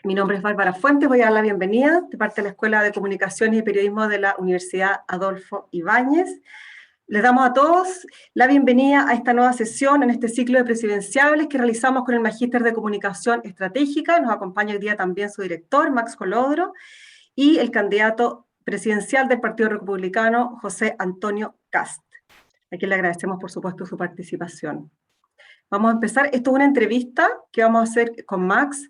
Mi nombre es Bárbara Fuentes, voy a dar la bienvenida de parte de la Escuela de Comunicaciones y Periodismo de la Universidad Adolfo Ibáñez. Les damos a todos la bienvenida a esta nueva sesión en este ciclo de presidenciables que realizamos con el Magíster de Comunicación Estratégica. Nos acompaña hoy día también su director, Max Colodro, y el candidato presidencial del Partido Republicano, José Antonio Kast, a quien le agradecemos, por supuesto, su participación. Vamos a empezar. Esto es una entrevista que vamos a hacer con Max.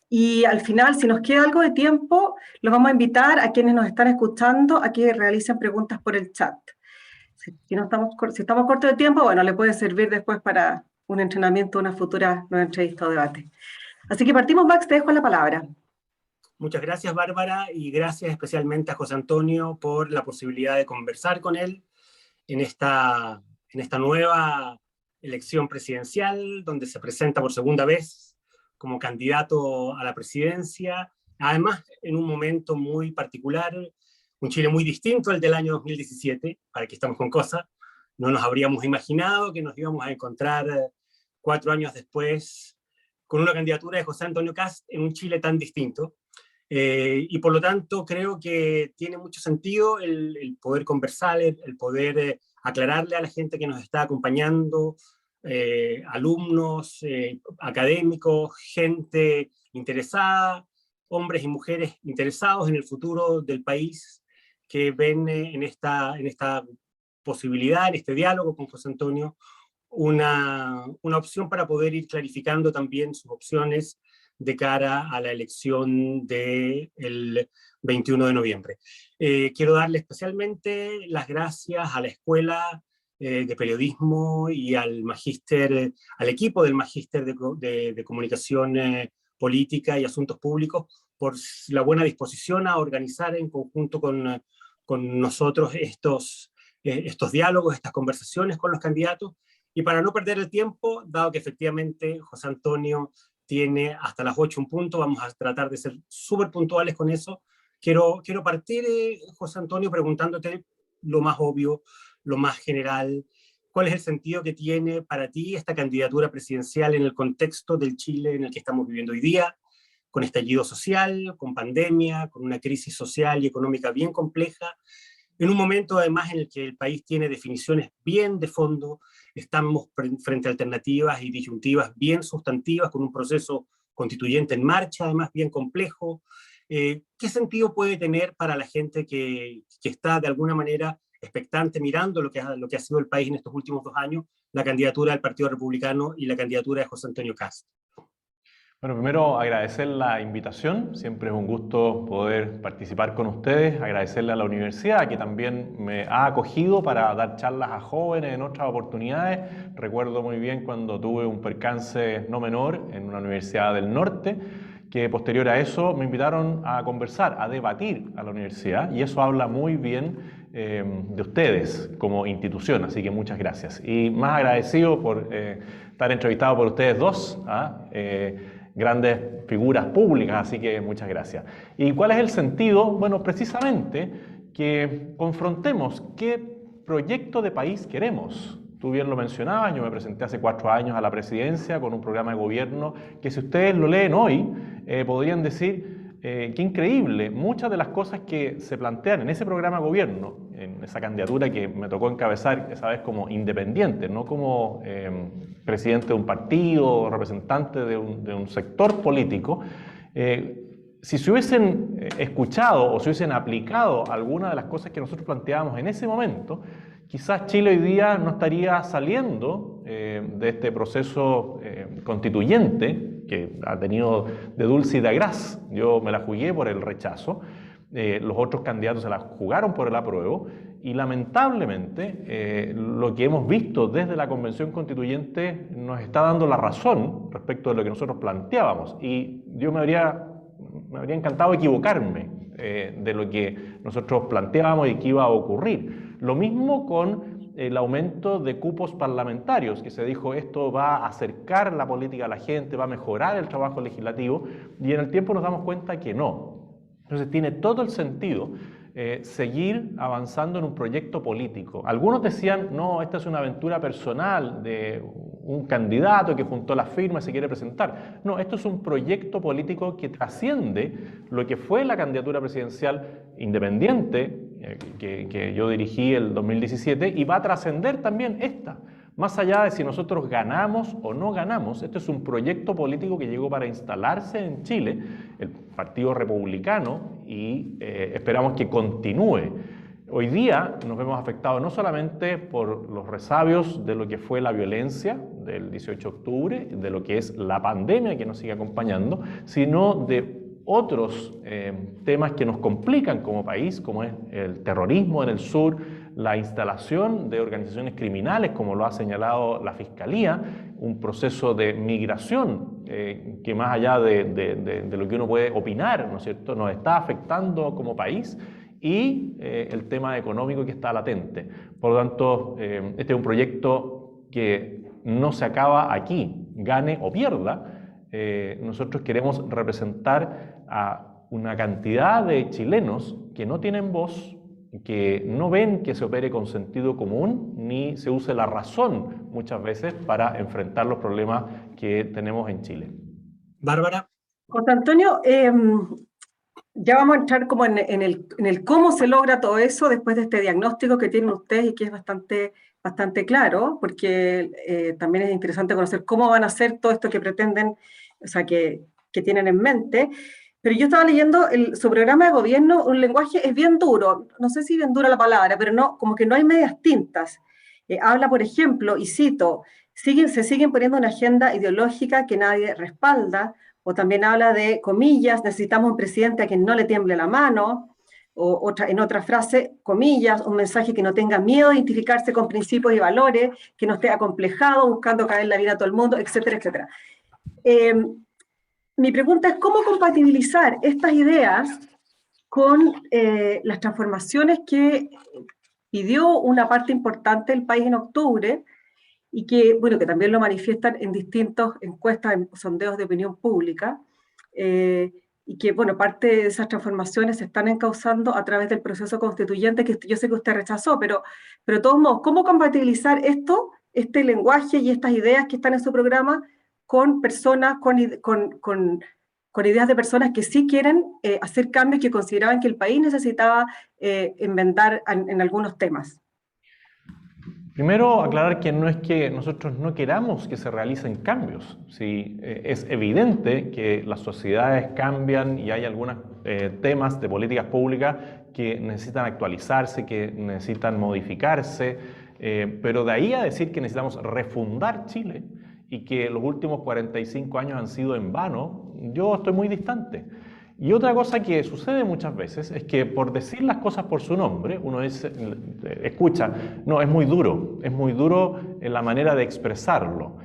Y al final, si nos queda algo de tiempo, los vamos a invitar a quienes nos están escuchando a que realicen preguntas por el chat. Si estamos cortos de tiempo, bueno, le puede servir después para un entrenamiento, una futura nueva entrevista o debate. Así que partimos, Max, te dejo la palabra. Muchas gracias, Bárbara, y gracias especialmente a José Antonio por la posibilidad de conversar con él en esta nueva elección presidencial, donde se presenta por segunda vez como candidato a la presidencia, además en un momento muy particular, un Chile muy distinto al del año 2017, para que estamos con cosas. No nos habríamos imaginado que nos íbamos a encontrar 4 años después con una candidatura de José Antonio Kast en un Chile tan distinto. Y por lo tanto creo que tiene mucho sentido el poder conversar, el poder aclararle a la gente que nos está acompañando, alumnos, académicos, gente interesada, hombres y mujeres interesados en el futuro del país, que ven en esta posibilidad, en este diálogo con José Antonio, una opción para poder ir clarificando también sus opciones de cara a la elección del 21 de noviembre. Quiero darle especialmente las gracias a la Escuela de Periodismo y al magíster, al equipo del Magíster de Comunicación Política y Asuntos Públicos por la buena disposición a organizar en conjunto con nosotros estos diálogos, estas conversaciones con los candidatos. Y para no perder el tiempo, dado que efectivamente José Antonio tiene hasta las 8 un punto, vamos a tratar de ser súper puntuales con eso. Quiero partir, José Antonio, preguntándote lo más obvio, lo más general. ¿Cuál es el sentido que tiene para ti esta candidatura presidencial en el contexto del Chile en el que estamos viviendo hoy día, con estallido social, con pandemia, con una crisis social y económica bien compleja, en un momento además en el que el país tiene definiciones bien de fondo, estamos frente a alternativas y disyuntivas bien sustantivas, con un proceso constituyente en marcha, además bien complejo? ¿Qué sentido puede tener para la gente que está de alguna manera expectante, mirando lo que ha sido el país en estos últimos 2 años, la candidatura del Partido Republicano y la candidatura de José Antonio Kast? Bueno, primero agradecer la invitación, siempre es un gusto poder participar con ustedes, agradecerle a la universidad que también me ha acogido para dar charlas a jóvenes en otras oportunidades. Recuerdo muy bien cuando tuve un percance no menor en una universidad del norte, que posterior a eso me invitaron a conversar, a debatir a la universidad, y eso habla muy bien de ustedes como institución, así que muchas gracias. Y más agradecido por estar entrevistado por ustedes dos, grandes figuras públicas, así que muchas gracias. ¿Y cuál es el sentido? Bueno, precisamente que confrontemos qué proyecto de país queremos. Tú bien lo mencionabas, yo me presenté hace 4 años a la presidencia con un programa de gobierno que, si ustedes lo leen hoy, podrían decir qué increíble. Muchas de las cosas que se plantean en ese programa de gobierno, en esa candidatura que me tocó encabezar esa vez como independiente, no como presidente de un partido o representante de un sector político, si se hubiesen escuchado o se hubiesen aplicado algunas de las cosas que nosotros planteábamos en ese momento, quizás Chile hoy día no estaría saliendo de este proceso constituyente que ha tenido de dulce y de agraz. Yo me la jugué por el rechazo, los otros candidatos se la jugaron por el apruebo, y lamentablemente lo que hemos visto desde la Convención Constituyente nos está dando la razón respecto de lo que nosotros planteábamos, y yo me habría encantado equivocarme de lo que nosotros planteábamos y que iba a ocurrir. Lo mismo con el aumento de cupos parlamentarios, que se dijo esto va a acercar la política a la gente, va a mejorar el trabajo legislativo, y en el tiempo nos damos cuenta que no. Entonces tiene todo el sentido seguir avanzando en un proyecto político. Algunos decían, no, esta es una aventura personal de un candidato que juntó las firmas y se quiere presentar. No, esto es un proyecto político que trasciende lo que fue la candidatura presidencial independiente que yo dirigí el 2017 y va a trascender también esta. Más allá de si nosotros ganamos o no ganamos, este es un proyecto político que llegó para instalarse en Chile, el Partido Republicano, y esperamos que continúe. Hoy día nos vemos afectados no solamente por los resabios de lo que fue la violencia del 18 de octubre, de lo que es la pandemia que nos sigue acompañando, sino de otros temas que nos complican como país, como es el terrorismo en el sur, la instalación de organizaciones criminales, como lo ha señalado la Fiscalía, un proceso de migración que más allá de lo que uno puede opinar, ¿no es cierto?, nos está afectando como país, y el tema económico que está latente. Por lo tanto, este es un proyecto que no se acaba aquí, gane o pierda. Nosotros queremos representar a una cantidad de chilenos que no tienen voz, que no ven que se opere con sentido común, ni se use la razón muchas veces para enfrentar los problemas que tenemos en Chile. Bárbara. José Antonio, ya vamos a entrar como en el cómo se logra todo eso después de este diagnóstico que tienen ustedes y que es bastante claro, porque también es interesante conocer cómo van a hacer todo esto que pretenden, o sea, que tienen en mente. Pero yo estaba leyendo su programa de gobierno, un lenguaje es bien duro, no sé si bien dura la palabra, pero no, como que no hay medias tintas. Habla, por ejemplo, y cito, se siguen poniendo una agenda ideológica que nadie respalda, o también habla de, comillas, necesitamos un presidente a quien no le tiemble la mano, o en otra frase, comillas, un mensaje que no tenga miedo de identificarse con principios y valores, que no esté acomplejado, buscando caer en la vida a todo el mundo, etcétera, etcétera. Mi pregunta es, ¿cómo compatibilizar estas ideas con las transformaciones que pidió una parte importante del país en octubre, y que, bueno, que también lo manifiestan en distintas encuestas, en sondeos de opinión pública, y que, bueno, parte de esas transformaciones se están encauzando a través del proceso constituyente, que yo sé que usted rechazó, pero de todos modos, ¿cómo compatibilizar esto, este lenguaje y estas ideas que están en su programa, con personas, con ideas de personas que sí quieren hacer cambios, que consideraban que el país necesitaba inventar en algunos temas? Primero, aclarar que no es que nosotros no queramos que se realicen cambios. Sí, es evidente que las sociedades cambian y hay algunos temas de políticas públicas que necesitan actualizarse, que necesitan modificarse, pero de ahí a decir que necesitamos refundar Chile y que los últimos 45 años han sido en vano, yo estoy muy distante. Y otra cosa que sucede muchas veces es que por decir las cosas por su nombre, uno escucha, no, es muy duro en la manera de expresarlo.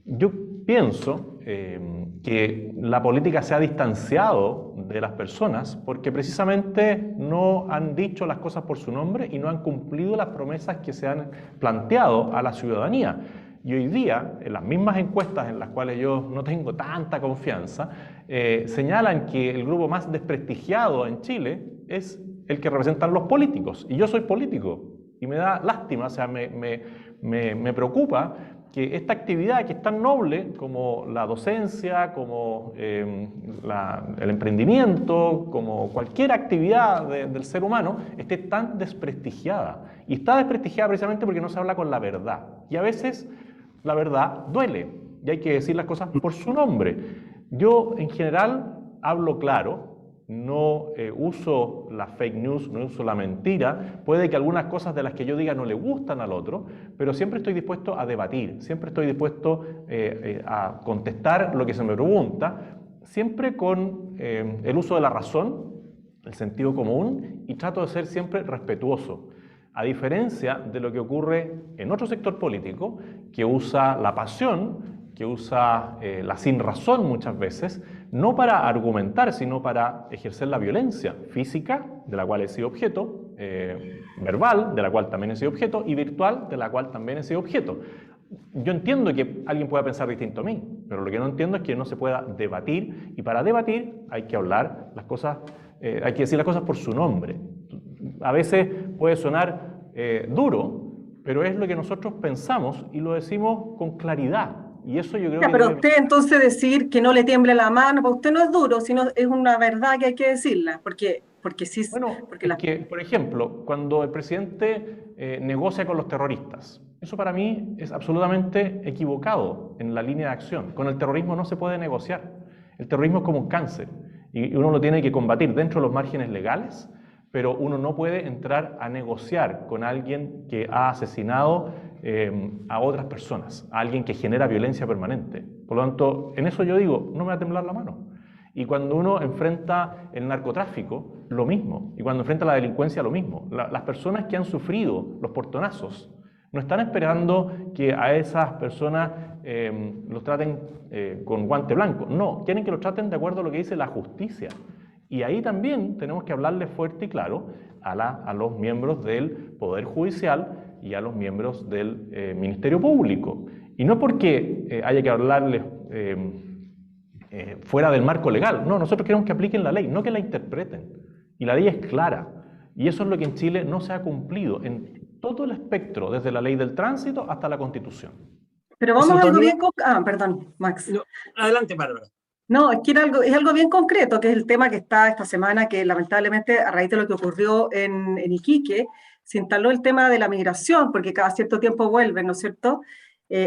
Yo pienso que la política se ha distanciado de las personas porque precisamente no han dicho las cosas por su nombre y no han cumplido las promesas que se han planteado a la ciudadanía. Y hoy día, en las mismas encuestas en las cuales yo no tengo tanta confianza, señalan que el grupo más desprestigiado en Chile es el que representan los políticos. Y yo soy político y me da lástima, o sea, me preocupa que esta actividad que es tan noble como la docencia, como el emprendimiento, como cualquier actividad del ser humano, esté tan desprestigiada. Y está desprestigiada precisamente porque no se habla con la verdad. Y a veces la verdad duele y hay que decir las cosas por su nombre. Yo en general hablo claro, no uso la fake news, no uso la mentira. Puede que algunas cosas de las que yo diga no le gustan al otro, pero siempre estoy dispuesto a debatir, siempre estoy dispuesto a contestar lo que se me pregunta, siempre con el uso de la razón, el sentido común, y trato de ser siempre respetuoso. A diferencia de lo que ocurre en otro sector político, que usa la pasión, que usa la sinrazón muchas veces, no para argumentar, sino para ejercer la violencia física, de la cual he sido objeto, verbal, de la cual también he sido objeto, y virtual, de la cual también he sido objeto. Yo entiendo que alguien pueda pensar distinto a mí, pero lo que no entiendo es que no se pueda debatir, y para debatir hay que hablar las cosas, hay que decir las cosas por su nombre. A veces puede sonar duro, pero es lo que nosotros pensamos y lo decimos con claridad. Y eso yo creo Ya, que pero debe... usted entonces decir que no le tiemble la mano, para usted no es duro, sino es una verdad que hay que decirla, porque sí, Bueno, porque es las... que, por ejemplo, cuando el presidente negocia con los terroristas, eso para mí es absolutamente equivocado en la línea de acción. Con el terrorismo no se puede negociar. El terrorismo es como un cáncer y uno lo tiene que combatir dentro de los márgenes legales, pero uno no puede entrar a negociar con alguien que ha asesinado a otras personas, a alguien que genera violencia permanente. Por lo tanto, en eso yo digo, no me va a temblar la mano. Y cuando uno enfrenta el narcotráfico, lo mismo. Y cuando enfrenta la delincuencia, lo mismo. Las personas que han sufrido los portonazos no están esperando que a esas personas los traten con guante blanco. No, quieren que los traten de acuerdo a lo que dice la justicia. Y ahí también tenemos que hablarle fuerte y claro a los miembros del Poder Judicial y a los miembros del Ministerio Público. Y no porque haya que hablarles fuera del marco legal. No, nosotros queremos que apliquen la ley, no que la interpreten. Y la ley es clara. Y eso es lo que en Chile no se ha cumplido en todo el espectro, desde la ley del tránsito hasta la Constitución. Pero José vamos a algo Antonio, bien... perdón, Max. no, adelante, Bárbara. No, es que es algo bien concreto, que es el tema que está esta semana, que lamentablemente a raíz de lo que ocurrió en Iquique, se instaló el tema de la migración, porque cada cierto tiempo vuelven, ¿no es cierto?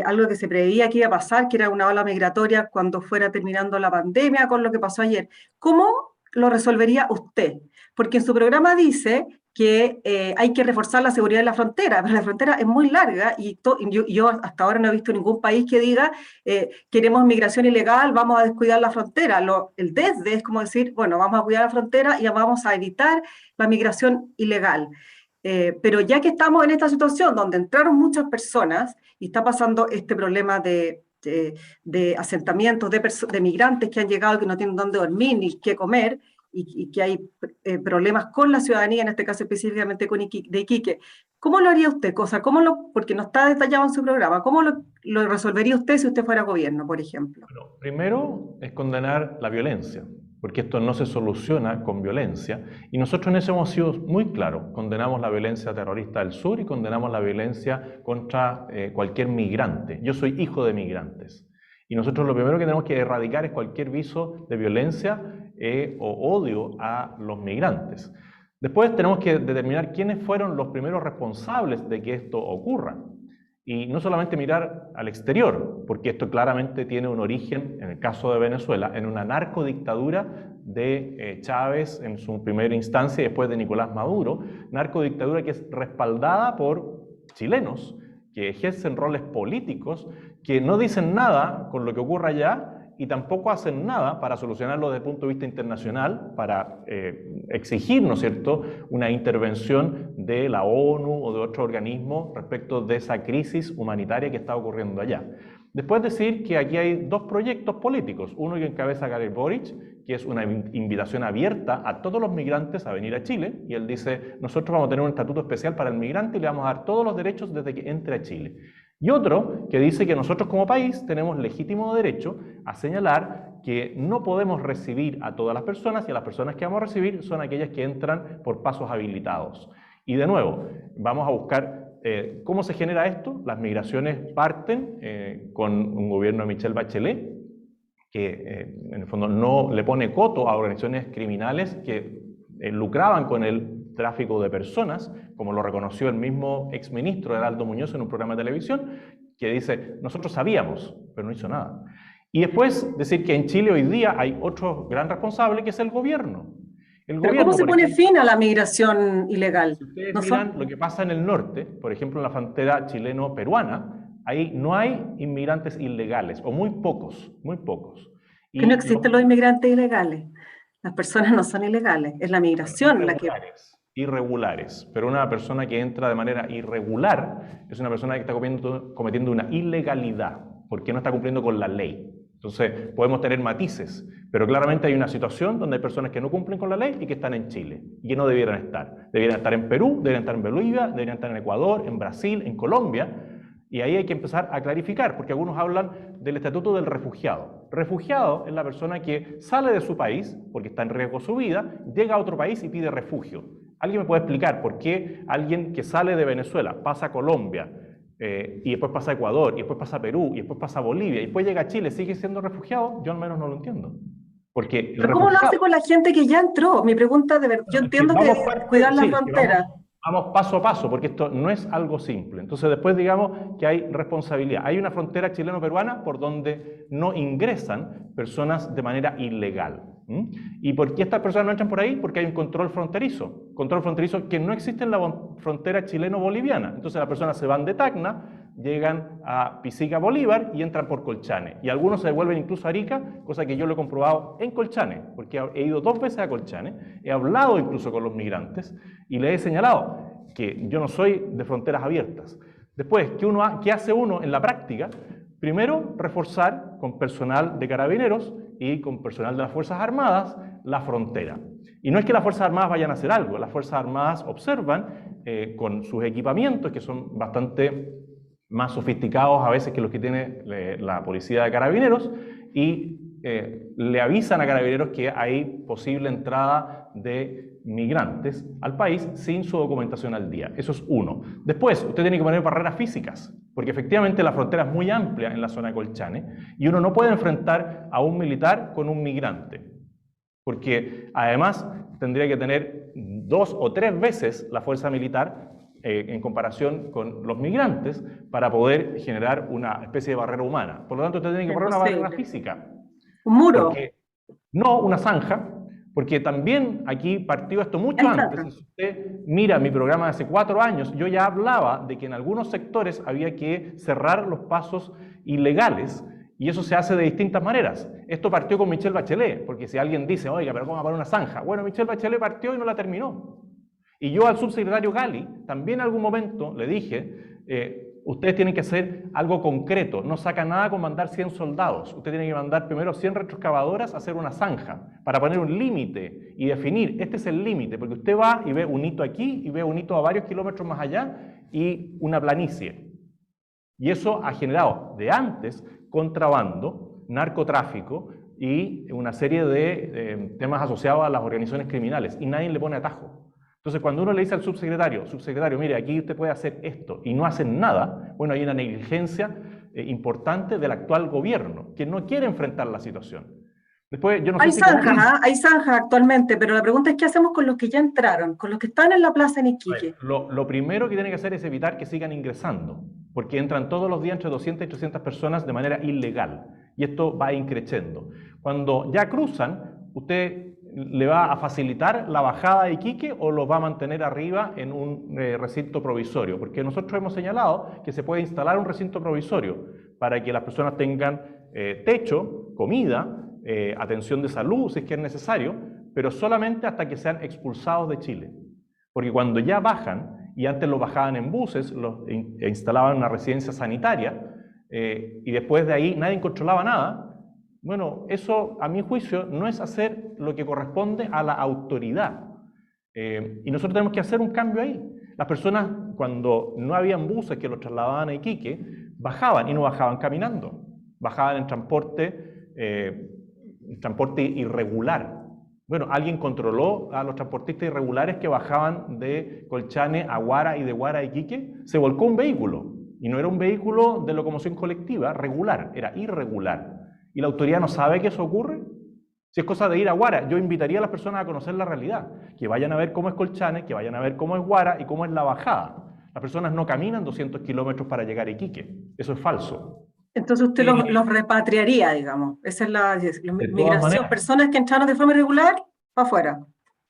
Algo que se preveía que iba a pasar, que era una ola migratoria cuando fuera terminando la pandemia, con lo que pasó ayer. ¿Cómo lo resolvería usted? Porque en su programa dice que hay que reforzar la seguridad de la frontera, pero la frontera es muy larga y yo hasta ahora no he visto ningún país que diga queremos migración ilegal, vamos a descuidar la frontera. El desde es como decir, bueno, vamos a cuidar la frontera y vamos a evitar la migración ilegal. Pero ya que estamos en esta situación donde entraron muchas personas y está pasando este problema de asentamientos de migrantes que han llegado y que no tienen dónde dormir ni qué comer, y que hay problemas con la ciudadanía, en este caso específicamente de Iquique. ¿Cómo lo haría usted? Porque no está detallado en su programa, ¿cómo lo resolvería usted si usted fuera gobierno, por ejemplo? Bueno, primero es condenar la violencia, porque esto no se soluciona con violencia. Y nosotros en eso hemos sido muy claros. Condenamos la violencia terrorista del sur y condenamos la violencia contra cualquier migrante. Yo soy hijo de migrantes. Y nosotros lo primero que tenemos que erradicar es cualquier viso de violencia o odio a los migrantes. Después tenemos que determinar quiénes fueron los primeros responsables de que esto ocurra. Y no solamente mirar al exterior, porque esto claramente tiene un origen, en el caso de Venezuela, en una narcodictadura de Chávez en su primera instancia y después de Nicolás Maduro, narcodictadura que es respaldada por chilenos que ejercen roles políticos, que no dicen nada con lo que ocurra allá y tampoco hacen nada para solucionarlo desde el punto de vista internacional, para exigir, ¿no es cierto?, una intervención de la ONU o de otro organismo respecto de esa crisis humanitaria que está ocurriendo allá. Después decir que aquí hay dos proyectos políticos, uno que encabeza Gabriel Boric, que es una invitación abierta a todos los migrantes a venir a Chile, y él dice, nosotros vamos a tener un estatuto especial para el migrante y le vamos a dar todos los derechos desde que entre a Chile. Y otro que dice que nosotros como país tenemos legítimo derecho a señalar que no podemos recibir a todas las personas y a las personas que vamos a recibir son aquellas que entran por pasos habilitados. Y de nuevo, vamos a buscar cómo se genera esto. Las migraciones parten con un gobierno de Michelle Bachelet que en el fondo no le pone coto a organizaciones criminales que lucraban con el tráfico de personas, como lo reconoció el mismo exministro Heraldo Muñoz en un programa de televisión, que dice, nosotros sabíamos, pero no hizo nada. Y después decir que en Chile hoy día hay otro gran responsable, que es el gobierno. ¿Pero cómo se pone fin a la migración ilegal? Si ustedes miran lo que pasa en el norte, por ejemplo en la frontera chileno-peruana, ahí no hay inmigrantes ilegales, o muy pocos, muy pocos. Que no existen los inmigrantes ilegales. Las personas no son ilegales, es la migración la que... Irregulares, pero una persona que entra de manera irregular es una persona que está cometiendo una ilegalidad, porque no está cumpliendo con la ley. Entonces, podemos tener matices, pero claramente hay una situación donde hay personas que no cumplen con la ley y que están en Chile, y que no debieran estar. Debieran estar en Perú, deberían estar en Bolivia, deberían estar en Ecuador, en Brasil, en Colombia, y ahí hay que empezar a clarificar, porque algunos hablan del estatuto del refugiado. Refugiado es la persona que sale de su país, porque está en riesgo su vida, llega a otro país y pide refugio. ¿Alguien me puede explicar por qué alguien que sale de Venezuela pasa a Colombia y después pasa a Ecuador, y después pasa a Perú, y después pasa a Bolivia, y después llega a Chile, sigue siendo refugiado? Yo al menos no lo entiendo. Porque el ¿Pero cómo lo hace con la gente que ya entró? Mi pregunta de verdad, yo entiendo que cuidar la frontera. Vamos paso a paso, porque esto no es algo simple. Entonces después digamos que hay responsabilidad. Hay una frontera chileno-peruana por donde no ingresan personas de manera ilegal. ¿Y por qué estas personas no entran por ahí? Porque hay un control fronterizo que no existe en la frontera chileno-boliviana. Entonces las personas se van de Tacna, llegan a Pisica, Bolívar, y entran por Colchane. Y algunos se devuelven incluso a Arica, cosa que yo lo he comprobado en Colchane, porque he ido 2 veces a Colchane, he hablado incluso con los migrantes, y les he señalado que yo no soy de fronteras abiertas. Después, ¿qué hace uno en la práctica? Primero, reforzar con personal de carabineros y con personal de las Fuerzas Armadas la frontera. Y no es que las Fuerzas Armadas vayan a hacer algo, las Fuerzas Armadas observan con sus equipamientos, que son bastante más sofisticados a veces que los que tiene la policía de carabineros, y le avisan a carabineros que hay posible entrada de migrantes al país sin su documentación al día. Eso es uno. Después, usted tiene que poner barreras físicas, porque efectivamente la frontera es muy amplia en la zona de Colchane, y uno no puede enfrentar a un militar con un migrante, porque además tendría que tener 2 o 3 veces la fuerza militar en comparación con los migrantes para poder generar una especie de barrera humana. Por lo tanto, usted tiene que poner una barrera física. ¿Un muro? No, una zanja, porque también aquí partió esto mucho antes. Si usted mira mi programa de hace 4 años, yo ya hablaba de que en algunos sectores había que cerrar los pasos ilegales, y eso se hace de distintas maneras. Esto partió con Michelle Bachelet, porque si alguien dice, oiga, pero ¿cómo va a poner una zanja? Bueno, Michelle Bachelet partió y no la terminó. Y yo al subsecretario Gali también en algún momento le dije, ustedes tienen que hacer algo concreto, no saca nada con mandar 100 soldados, usted tiene que mandar primero 100 retroexcavadoras a hacer una zanja, para poner un límite y definir, este es el límite, porque usted va y ve un hito aquí, y ve un hito a varios kilómetros más allá, y una planicie. Y eso ha generado de antes contrabando, narcotráfico y una serie de temas asociados a las organizaciones criminales, y nadie le pone atajo. Entonces, cuando uno le dice al subsecretario, mire, aquí usted puede hacer esto, y no hacen nada, bueno, hay una negligencia importante del actual gobierno, que no quiere enfrentar la situación. Después, yo no sé hay zanjas actualmente, pero la pregunta es ¿qué hacemos con los que ya entraron, con los que están en la plaza en Iquique? Lo primero que tiene que hacer es evitar que sigan ingresando, porque entran todos los días entre 200 y 300 personas de manera ilegal, y esto va increciendo. Cuando ya cruzan, usted le va a facilitar la bajada de Iquique o lo va a mantener arriba en un recinto provisorio, porque nosotros hemos señalado que se puede instalar un recinto provisorio para que las personas tengan techo, comida, atención de salud si es que es necesario, pero solamente hasta que sean expulsados de Chile. Porque cuando ya bajan, y antes los bajaban en buses, los instalaban en una residencia sanitaria, y después de ahí nadie controlaba nada. Bueno, eso a mi juicio no es hacer lo que corresponde a la autoridad. Y nosotros tenemos que hacer un cambio ahí. Las personas, cuando no habían buses que los trasladaban a Iquique, bajaban, y no bajaban caminando, bajaban en transporte irregular. Bueno, alguien controló a los transportistas irregulares que bajaban de Colchane a Huara y de Huara a Iquique. Se volcó un vehículo, y no era un vehículo de locomoción colectiva regular, era irregular. ¿Y la autoridad no sabe que eso ocurre? Si es cosa de ir a Huara, yo invitaría a las personas a conocer la realidad, que vayan a ver cómo es Colchane, que vayan a ver cómo es Huara y cómo es la bajada. Las personas no caminan 200 kilómetros para llegar a Iquique, eso es falso. Entonces usted los repatriaría, digamos, esa es la migración, personas que entraron de forma irregular, para afuera.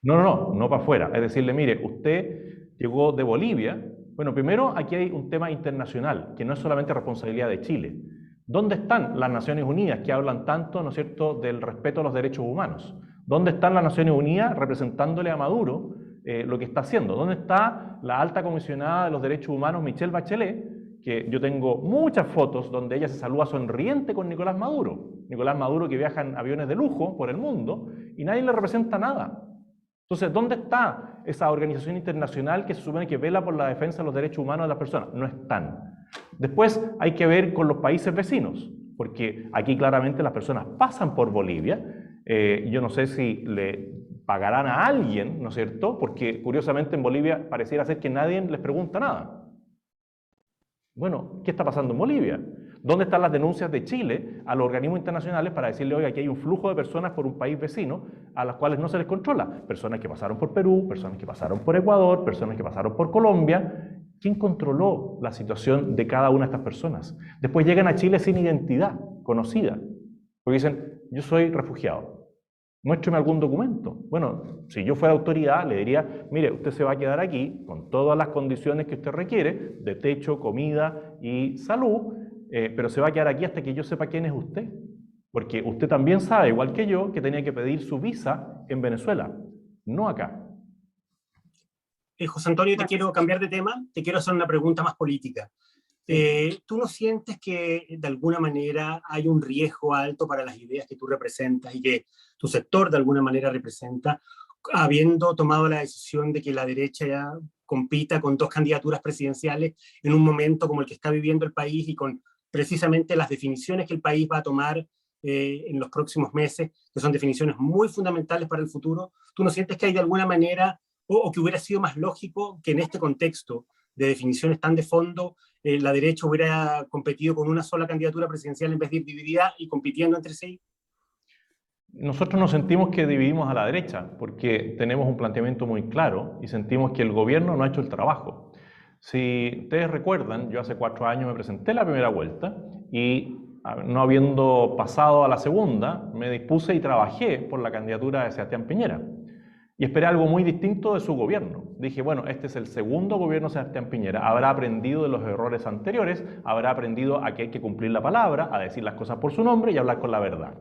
No para afuera, es decirle, mire, usted llegó de Bolivia, bueno, primero aquí hay un tema internacional, que no es solamente responsabilidad de Chile. ¿Dónde están las Naciones Unidas que hablan tanto, ¿no es cierto?, del respeto a los derechos humanos? ¿Dónde están las Naciones Unidas representándole a Maduro lo que está haciendo? ¿Dónde está la alta comisionada de los derechos humanos, Michelle Bachelet? Que yo tengo muchas fotos donde ella se saluda sonriente con Nicolás Maduro. Nicolás Maduro que viaja en aviones de lujo por el mundo y nadie le representa nada. Entonces, ¿dónde está esa organización internacional que se supone que vela por la defensa de los derechos humanos de las personas? No están. Después hay que ver con los países vecinos, porque aquí claramente las personas pasan por Bolivia. Yo no sé si pagarán a alguien, ¿no es cierto? Porque curiosamente en Bolivia pareciera ser que nadie les pregunta nada. Bueno, ¿qué está pasando en Bolivia? ¿Dónde están las denuncias de Chile a los organismos internacionales para decirle, oiga, aquí hay un flujo de personas por un país vecino a las cuales no se les controla? Personas que pasaron por Perú, personas que pasaron por Ecuador, personas que pasaron por Colombia. ¿Quién controló la situación de cada una de estas personas? Después llegan a Chile sin identidad conocida, porque dicen, yo soy refugiado. Muéstrame algún documento. Bueno, si yo fuera autoridad, le diría, mire, usted se va a quedar aquí con todas las condiciones que usted requiere, de techo, comida y salud, pero se va a quedar aquí hasta que yo sepa quién es usted. Porque usted también sabe, igual que yo, que tenía que pedir su visa en Venezuela, no acá. José Antonio, te quiero cambiar de tema, te quiero hacer una pregunta más política. ¿Tú no sientes que de alguna manera hay un riesgo alto para las ideas que tú representas y que tu sector de alguna manera representa, habiendo tomado la decisión de que la derecha ya compita con dos candidaturas presidenciales en un momento como el que está viviendo el país y con precisamente las definiciones que el país va a tomar en los próximos meses, que son definiciones muy fundamentales para el futuro? ¿Tú no sientes que hay de alguna manera, o que hubiera sido más lógico que en este contexto de definiciones tan de fondo, la derecha hubiera competido con una sola candidatura presidencial en vez de ir dividida y compitiendo entre sí? Nosotros nos sentimos que dividimos a la derecha porque tenemos un planteamiento muy claro y sentimos que el gobierno no ha hecho el trabajo. Si ustedes recuerdan, yo hace 4 años me presenté la primera vuelta y no habiendo pasado a la segunda, me dispuse y trabajé por la candidatura de Sebastián Piñera. Y esperé algo muy distinto de su gobierno. Dije, bueno, este es el segundo gobierno de Sebastián Piñera. Habrá aprendido de los errores anteriores, habrá aprendido a que hay que cumplir la palabra, a decir las cosas por su nombre y hablar con la verdad.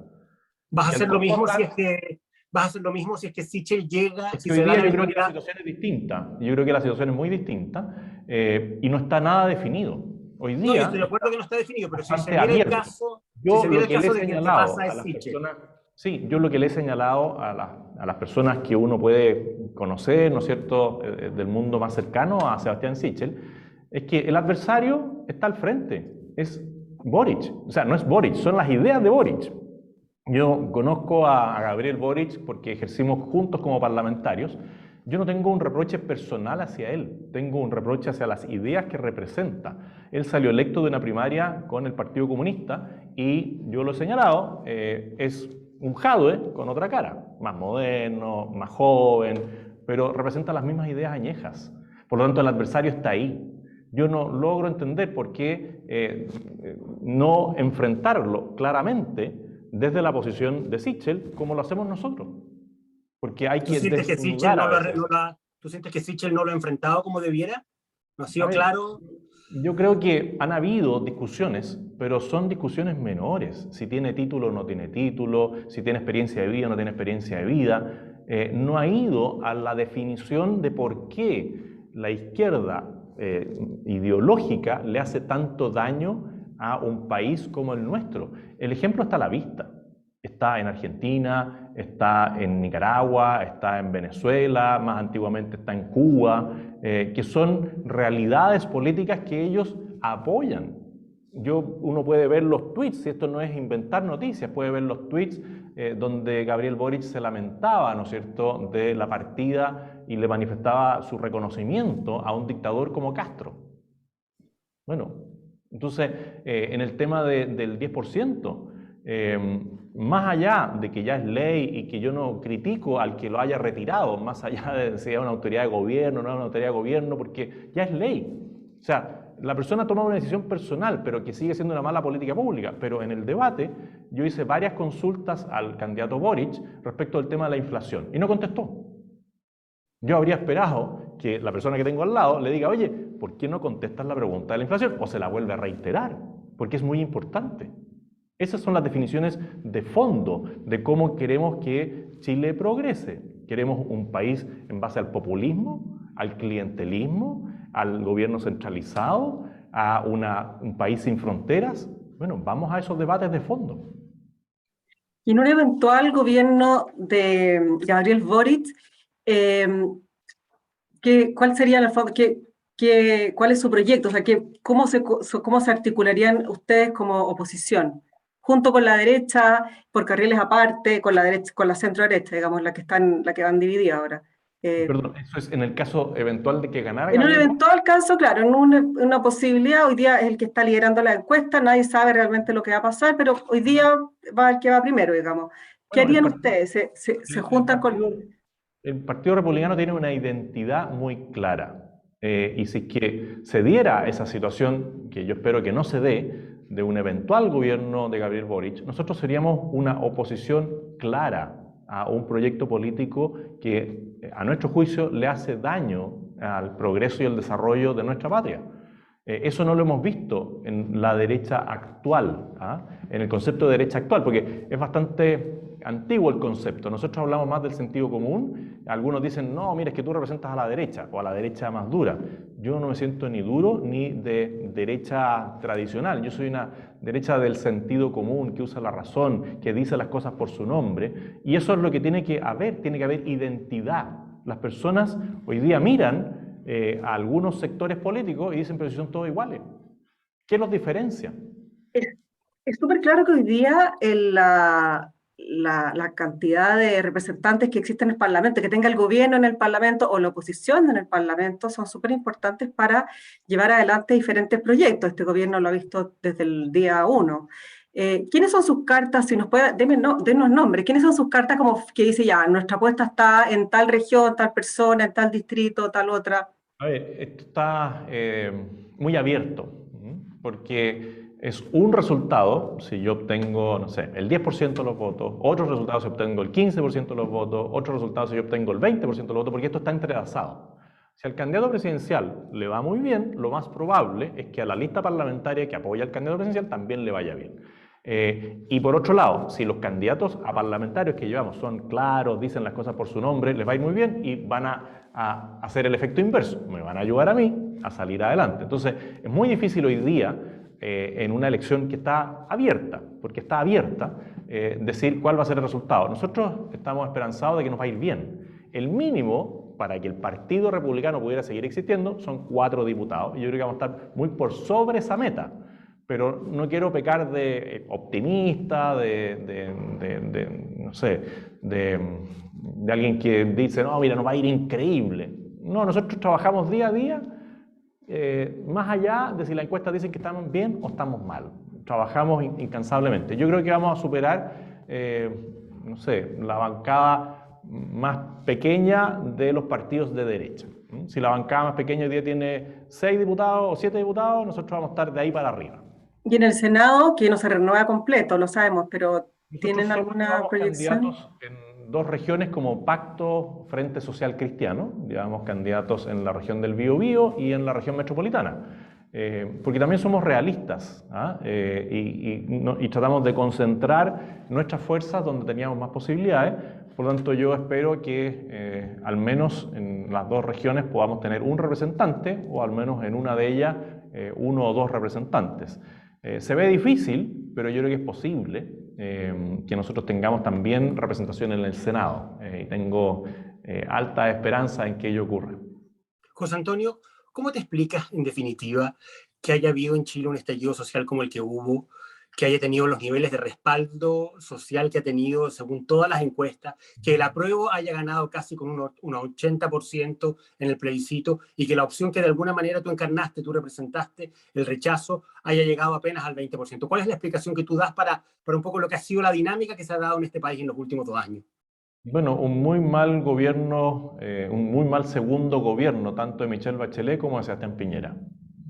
¿Vas a hacer lo mismo si es que Sichel llega? Es que hoy día yo creo que la situación es distinta. Yo creo que la situación es muy distinta y no está nada definido. Hoy día. No, yo estoy de acuerdo que no está definido, pero si se viene abierto. el caso, yo si se viene lo que el caso le he de que señalado pasa a es las Sichel. personas, sí, yo lo que le he señalado a las personas que uno puede conocer, ¿no es cierto?, del mundo más cercano a Sebastián Sichel, es que el adversario está al frente, es Boric. O sea, no es Boric, son las ideas de Boric. Yo conozco a Gabriel Boric porque ejercimos juntos como parlamentarios. Yo no tengo un reproche personal hacia él, tengo un reproche hacia las ideas que representa. Él salió electo de una primaria con el Partido Comunista y yo lo he señalado, es un Jadwe con otra cara, más moderno, más joven, pero representa las mismas ideas añejas. Por lo tanto, el adversario está ahí. Yo no logro entender por qué no enfrentarlo claramente desde la posición de Sichel como lo hacemos nosotros. Porque hay que desnudar a veces. ¿Tú sientes que Sichel no lo ha enfrentado como debiera? ¿No ha sido claro? Yo creo que han habido discusiones, pero son discusiones menores. Si tiene título o no tiene título, si tiene experiencia de vida o no tiene experiencia de vida. No ha ido a la definición de por qué la izquierda ideológica le hace tanto daño a un país como el nuestro. El ejemplo está a la vista. Está en Argentina, está en Nicaragua, está en Venezuela, más antiguamente está en Cuba, que son realidades políticas que ellos apoyan. Uno puede ver los tweets, si esto no es inventar noticias, puede ver los tweets donde Gabriel Boric se lamentaba, ¿no es cierto?, de la partida y le manifestaba su reconocimiento a un dictador como Castro. Bueno, entonces, en el tema del 10%, más allá de que ya es ley y que yo no critico al que lo haya retirado, más allá de si es una autoridad de gobierno o no es una autoridad de gobierno, porque ya es ley. O sea, la persona toma una decisión personal, pero que sigue siendo una mala política pública. Pero en el debate yo hice varias consultas al candidato Boric respecto al tema de la inflación y no contestó. Yo habría esperado que la persona que tengo al lado le diga, oye, ¿por qué no contestas la pregunta de la inflación? O se la vuelve a reiterar, porque es muy importante. Esas son las definiciones de fondo de cómo queremos que Chile progrese. Queremos un país en base al populismo, al clientelismo, al gobierno centralizado, a un país sin fronteras. Bueno, vamos a esos debates de fondo. Y en un eventual gobierno de Gabriel Boric, ¿cuál sería la forma? ¿Cuál es su proyecto? O sea, ¿cómo se articularían ustedes como oposición junto con la derecha, por carriles aparte, con la derecha, con la centro derecha, digamos, la que van divididas ahora. Perdón, eso es en el caso eventual de que ganara En un Gabriel Boric. eventual caso, claro, en una posibilidad, hoy día es el que está liderando la encuesta, nadie sabe realmente lo que va a pasar, pero hoy día va el que va primero, digamos. ¿Qué Bueno, harían ustedes? ¿Se el juntan con...? el Partido Republicano tiene una identidad muy clara. Y si es que se diera esa situación, que yo espero que no se dé, de un eventual gobierno de Gabriel Boric, nosotros seríamos una oposición clara a un proyecto político que, a nuestro juicio, le hace daño al progreso y el desarrollo de nuestra patria. Eso no lo hemos visto en la derecha actual, ¿ah? En el concepto de derecha actual, porque es bastante antiguo el concepto. Nosotros hablamos más del sentido común. Algunos dicen, no, mira, es que tú representas a la derecha o a la derecha más dura. Yo no me siento ni duro ni de derecha tradicional. Yo soy una derecha del sentido común, que usa la razón, que dice las cosas por su nombre. Y eso es lo que tiene que haber identidad. Las personas hoy día miran a algunos sectores políticos y dicen, pero si son todos iguales. ¿Qué los diferencia? Es súper claro que hoy día la cantidad de representantes que existen en el Parlamento, que tenga el gobierno en el Parlamento o la oposición en el Parlamento, son súper importantes para llevar adelante diferentes proyectos. Este gobierno lo ha visto desde el día 1. ¿Quiénes son sus cartas? Si nos puede, denos nombres. ¿Quiénes son sus cartas como que dice ya, nuestra apuesta está en tal región, tal persona, en tal distrito, tal otra? A ver, esto está muy abierto, porque es un resultado, si yo obtengo, no sé, el 10% de los votos, otros resultados si obtengo el 15% de los votos, otros resultados si yo obtengo el 20% de los votos, porque esto está entrelazado. Si al candidato presidencial le va muy bien, lo más probable es que a la lista parlamentaria que apoya al candidato presidencial también le vaya bien. Y por otro lado, si los candidatos a parlamentarios que llevamos son claros, dicen las cosas por su nombre, les va a ir muy bien y van a hacer el efecto inverso, me van a ayudar a mí a salir adelante. Entonces, es muy difícil hoy día, en una elección que está abierta, porque está abierta, decir cuál va a ser el resultado. Nosotros estamos esperanzados de que nos va a ir bien. El mínimo para que el Partido Republicano pudiera seguir existiendo son 4 diputados, y yo creo que vamos a estar muy por sobre esa meta. Pero no quiero pecar de optimista, no sé, de alguien que dice, no, mira, nos va a ir increíble. No, nosotros trabajamos día a día, más allá de si las encuestas dicen que estamos bien o estamos mal. Trabajamos incansablemente. Yo creo que vamos a superar, no sé, la bancada más pequeña de los partidos de derecha. Si la bancada más pequeña hoy día tiene 6 diputados o 7 diputados, nosotros vamos a estar de ahí para arriba. Y en el Senado, que no se renueva completo, lo sabemos, pero ¿tienen Nosotros alguna llevamos proyección? candidatos en 2 regiones como Pacto Frente Social Cristiano, llevamos candidatos en la región del Biobío y en la región metropolitana, porque también somos realistas, ¿ah? Y tratamos de concentrar nuestras fuerzas donde teníamos más posibilidades. Por lo tanto, yo espero que al menos en las 2 regiones podamos tener un representante, o al menos en una de ellas 1 o 2 representantes. Se ve difícil, pero yo creo que es posible que nosotros tengamos también representación en el Senado. Y tengo alta esperanza en que ello ocurra. José Antonio, ¿cómo te explicas, en definitiva, que haya habido en Chile un estallido social como el que hubo, que haya tenido los niveles de respaldo social que ha tenido según todas las encuestas, que el apruebo haya ganado casi con un 80% en el plebiscito y que la opción que de alguna manera tú encarnaste, tú representaste, el rechazo, haya llegado apenas al 20%? ¿Cuál es la explicación que tú das para un poco lo que ha sido la dinámica que se ha dado en este país en los últimos 2 años? Bueno, un muy mal gobierno, un muy mal segundo gobierno, tanto de Michelle Bachelet como de Sebastián Piñera.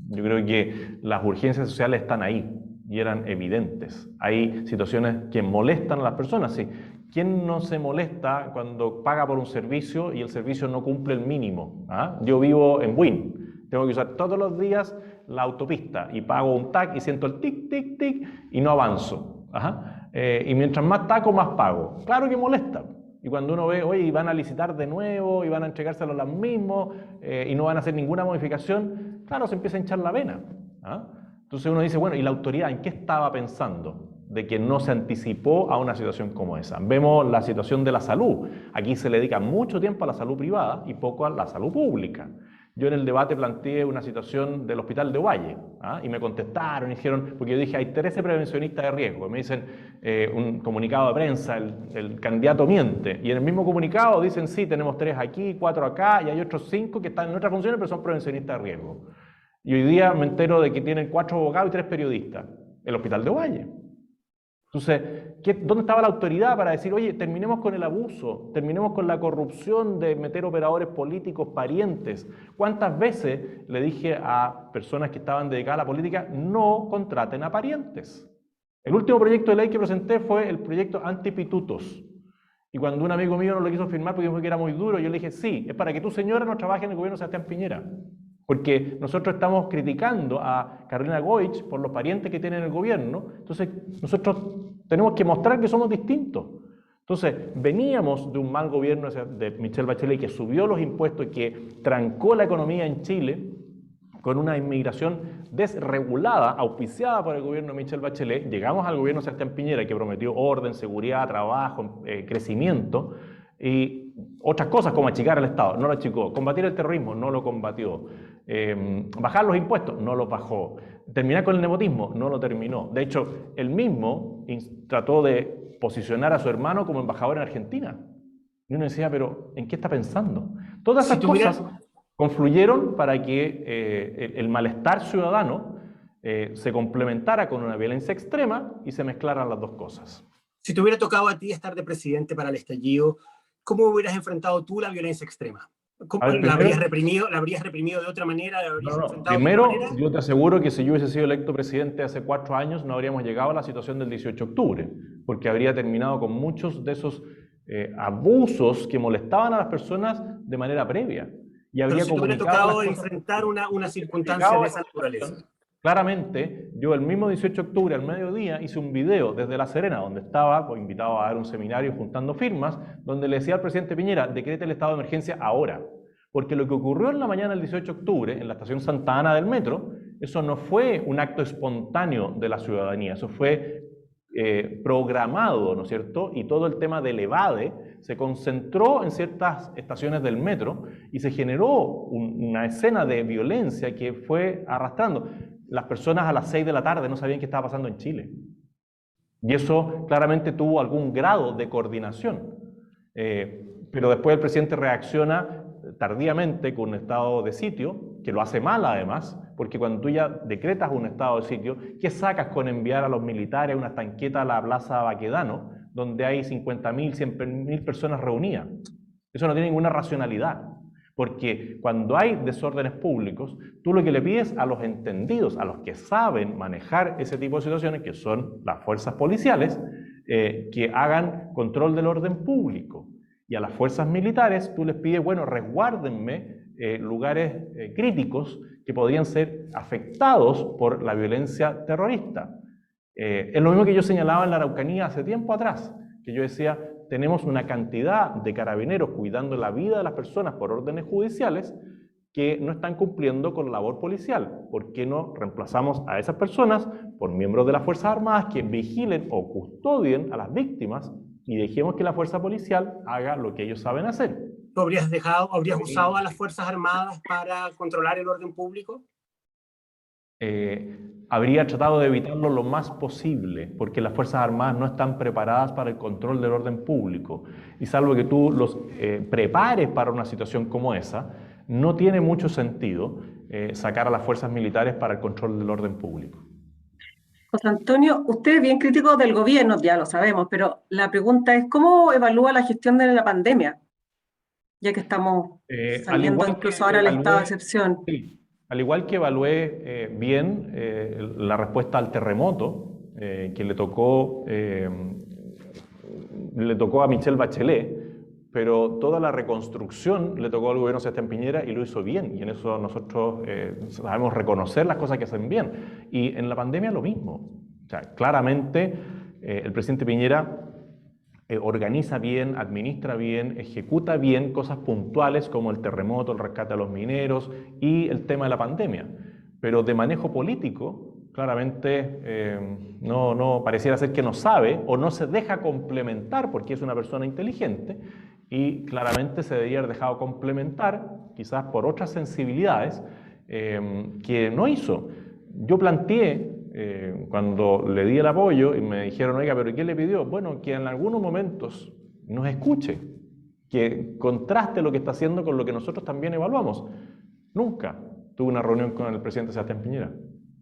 Yo creo que las urgencias sociales están ahí y eran evidentes. Hay situaciones que molestan a las personas, sí. ¿Quién no se molesta cuando paga por un servicio y el servicio no cumple el mínimo? ¿Ah? Yo vivo en Buin, tengo que usar todos los días la autopista y pago un TAC y siento el tic, tic, tic y no avanzo. Ajá. Y mientras más taco, más pago. Claro que molesta. Y cuando uno ve, oye, van a licitar de nuevo y van a entregárselo a los mismos y no van a hacer ninguna modificación, claro, se empieza a hinchar la vena. ¿Ah? Entonces uno dice, bueno, ¿y la autoridad en qué estaba pensando de que no se anticipó a una situación como esa? Vemos la situación de la salud. Aquí se le dedica mucho tiempo a la salud privada y poco a la salud pública. yo en el debate planteé una situación del hospital de Ovalle, ¿ah? Y me contestaron y dijeron, porque yo dije, hay 13 prevencionistas de riesgo, me dicen un comunicado de prensa, el candidato miente, y en el mismo comunicado dicen, sí, tenemos 3 aquí, 4 acá, y hay otros 5 que están en otras funciones, pero son prevencionistas de riesgo. Y hoy día me entero de que tienen 4 abogados y 3 periodistas, el hospital de Ovalle. Entonces, ¿dónde estaba la autoridad para decir, oye, terminemos con el abuso, terminemos con la corrupción de meter operadores políticos, parientes? ¿Cuántas veces le dije a personas que estaban dedicadas a la política, no contraten a parientes? El último proyecto de ley que presenté fue el proyecto antipitutos. Y cuando un amigo mío no lo quiso firmar porque dijo que era muy duro, yo le dije, sí, es para que tu señora no trabaje en el gobierno de Sebastián Piñera. Porque nosotros estamos criticando a Carolina Goich por los parientes que tiene en el gobierno, entonces nosotros tenemos que mostrar que somos distintos. Entonces, veníamos de un mal gobierno de Michelle Bachelet que subió los impuestos y que trancó la economía en Chile con una inmigración desregulada, auspiciada por el gobierno de Michelle Bachelet. Llegamos al gobierno de Sebastián Piñera que prometió orden, seguridad, trabajo, crecimiento y otras cosas como achicar el Estado, no lo achicó. Combatir el terrorismo, no lo combatió. Bajar los impuestos, no los bajó. Terminar con el nepotismo, no lo terminó. De hecho, él mismo trató de posicionar a su hermano como embajador en Argentina. Y uno decía, pero ¿en qué está pensando? Todas esas cosas confluyeron para que el malestar ciudadano se complementara con una violencia extrema y se mezclaran las dos cosas. Si te hubiera tocado a ti estar de presidente para el estallido, ¿cómo hubieras enfrentado tú la violencia extrema? ¿La habrías reprimido de otra manera? Primero, yo te aseguro que si yo hubiese sido electo presidente hace 4 años, no habríamos llegado a la situación del 18 de octubre, porque habría terminado con muchos de esos abusos que molestaban a las personas de manera previa. Y habría Pero si te hubiera tocado enfrentar una circunstancia de esa naturaleza. Claramente, yo el mismo 18 de octubre al mediodía hice un video desde La Serena, donde estaba invitado a dar un seminario juntando firmas, donde le decía al presidente Piñera, decrete el estado de emergencia ahora. Porque lo que ocurrió en la mañana del 18 de octubre, en la estación Santa Ana del metro, eso no fue un acto espontáneo de la ciudadanía, eso fue programado, ¿no es cierto? Y todo el tema del EVADE se concentró en ciertas estaciones del metro y se generó una escena de violencia que fue arrastrando. Las personas a las 6 de la tarde no sabían qué estaba pasando en Chile. Y eso claramente tuvo algún grado de coordinación. Pero después el presidente reacciona tardíamente con un estado de sitio, que lo hace mal además, porque cuando tú ya decretas un estado de sitio, ¿qué sacas con enviar a los militares a una tanqueta a la Plaza Baquedano, donde hay 50.000, 100.000 personas reunidas? Eso no tiene ninguna racionalidad. Porque cuando hay desórdenes públicos, tú lo que le pides a los entendidos, a los que saben manejar ese tipo de situaciones, que son las fuerzas policiales, que hagan control del orden público. Y a las fuerzas militares tú les pides, bueno, resguárdenme lugares críticos que podrían ser afectados por la violencia terrorista. Es lo mismo que yo señalaba en la Araucanía hace tiempo atrás, que yo decía, tenemos una cantidad de carabineros cuidando la vida de las personas por órdenes judiciales que no están cumpliendo con la labor policial. ¿Por qué no reemplazamos a esas personas por miembros de las Fuerzas Armadas que vigilen o custodien a las víctimas y dejemos que la fuerza policial haga lo que ellos saben hacer? ¿Tú habrías usado a las Fuerzas Armadas para controlar el orden público? Habría tratado de evitarlo lo más posible, porque las Fuerzas Armadas no están preparadas para el control del orden público. Y salvo que tú los prepares para una situación como esa, no tiene mucho sentido sacar a las fuerzas militares para el control del orden público. José Antonio, usted es bien crítico del gobierno, ya lo sabemos, pero la pregunta es, ¿cómo evalúa la gestión de la pandemia? Ya que estamos saliendo incluso ahora del estado de excepción. Sí. Al igual que evalué bien la respuesta al terremoto que le tocó a Michelle Bachelet, pero toda la reconstrucción le tocó al gobierno de Sebastián Piñera y lo hizo bien, y en eso nosotros sabemos reconocer las cosas que hacen bien. Y en la pandemia lo mismo. O sea, claramente el presidente Piñera organiza bien, administra bien, ejecuta bien cosas puntuales como el terremoto, el rescate a los mineros y el tema de la pandemia. Pero de manejo político, claramente no pareciera ser que no sabe o no se deja complementar porque es una persona inteligente y claramente se debería haber dejado complementar, quizás por otras sensibilidades, que no hizo. Yo planteé, cuando le di el apoyo y me dijeron, oiga, ¿pero qué le pidió? Bueno, que en algunos momentos nos escuche, que contraste lo que está haciendo con lo que nosotros también evaluamos. Nunca tuve una reunión con el presidente Sebastián Piñera.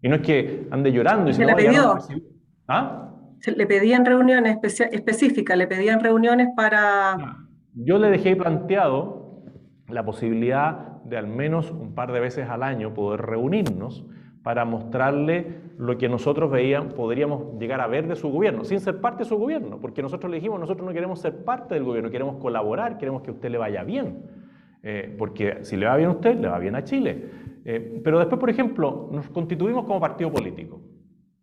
Y no es que ande llorando y ¿Se se le no, ya no pidió? lo recibí. ¿Ah? ¿Le pedían reuniones específicas? ¿Le pedían reuniones para...? Yo le dejé planteado la posibilidad de al menos un par de veces al año poder reunirnos para mostrarle lo que nosotros podríamos llegar a ver de su gobierno, sin ser parte de su gobierno, porque nosotros le dijimos, nosotros no queremos ser parte del gobierno, queremos colaborar, queremos que a usted le vaya bien, porque si le va bien a usted, le va bien a Chile. Pero después, por ejemplo, nos constituimos como partido político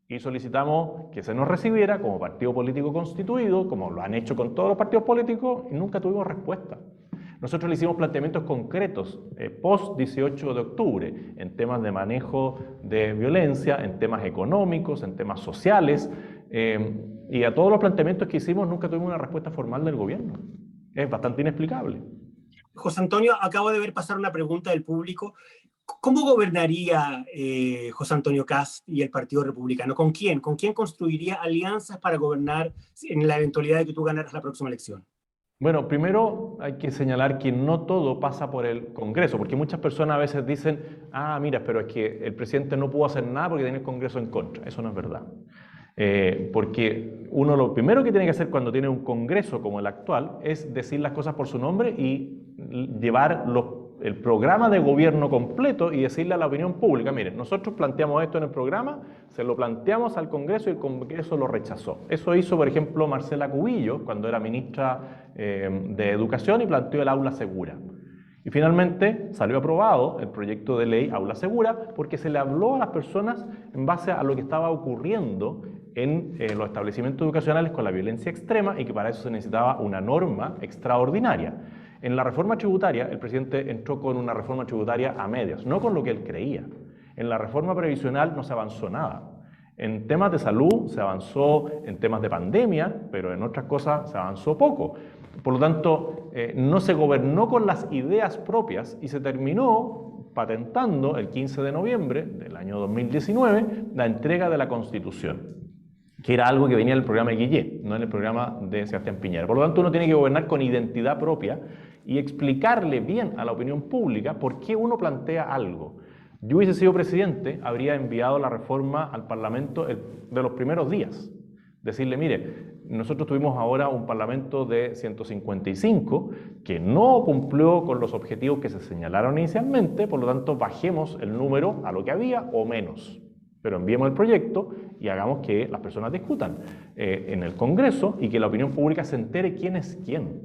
y solicitamos que se nos recibiera como partido político constituido, como lo han hecho con todos los partidos políticos, y nunca tuvimos respuesta. Nosotros le hicimos planteamientos concretos post 18 de octubre en temas de manejo de violencia, en temas económicos, en temas sociales, y a todos los planteamientos que hicimos nunca tuvimos una respuesta formal del gobierno. Es bastante inexplicable. José Antonio, acabo de ver pasar una pregunta del público. ¿Cómo gobernaría José Antonio Kast y el Partido Republicano? ¿Con quién? ¿Con quién construiría alianzas para gobernar en la eventualidad de que tú ganaras la próxima elección? Bueno, primero hay que señalar que no todo pasa por el Congreso, porque muchas personas a veces dicen, ah, mira, pero es que el presidente no pudo hacer nada porque tiene el Congreso en contra. Eso no es verdad. Porque uno lo primero que tiene que hacer cuando tiene un Congreso como el actual es decir las cosas por su nombre y llevar el programa de gobierno completo y decirle a la opinión pública, miren, nosotros planteamos esto en el programa, se lo planteamos al Congreso y el Congreso lo rechazó. Eso hizo, por ejemplo, Marcela Cubillos cuando era ministra de Educación y planteó el aula segura. Y finalmente salió aprobado el proyecto de ley Aula Segura porque se le habló a las personas en base a lo que estaba ocurriendo en los establecimientos educacionales con la violencia extrema y que para eso se necesitaba una norma extraordinaria. En la reforma tributaria, el presidente entró con una reforma tributaria a medias, no con lo que él creía. En la reforma previsional no se avanzó nada. En temas de salud se avanzó en temas de pandemia, pero en otras cosas se avanzó poco. Por lo tanto, no se gobernó con las ideas propias y se terminó patentando el 15 de noviembre del año 2019 la entrega de la Constitución, que era algo que venía en el programa de Guillé, no en el programa de Sebastián Piñera. Por lo tanto, uno tiene que gobernar con identidad propia y explicarle bien a la opinión pública por qué uno plantea algo. Yo hubiese sido presidente, habría enviado la reforma al Parlamento de los primeros días. Decirle, mire, nosotros tuvimos ahora un Parlamento de 155 que no cumplió con los objetivos que se señalaron inicialmente, por lo tanto bajemos el número a lo que había o menos. Pero enviemos el proyecto y hagamos que las personas discutan en el Congreso y que la opinión pública se entere quién es quién.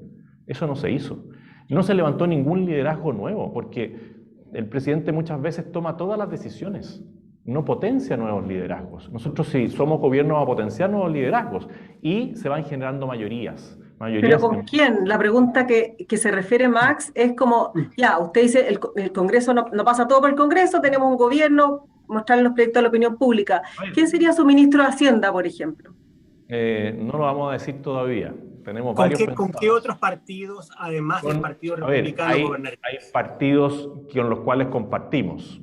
Eso no se hizo. No se levantó ningún liderazgo nuevo, porque el presidente muchas veces toma todas las decisiones, no potencia nuevos liderazgos. Nosotros si somos gobierno vamos a potenciar nuevos liderazgos y se van generando mayorías. ¿Pero con quién? La pregunta que se refiere Max es como, ya, usted dice, el Congreso no pasa todo por el Congreso, tenemos un gobierno, mostrar los proyectos a la opinión pública. ¿Quién sería su ministro de Hacienda, por ejemplo? No lo vamos a decir todavía. Tenemos ¿Con qué otros partidos, además del Partido Republicano, gobernarían? Hay partidos con los cuales compartimos.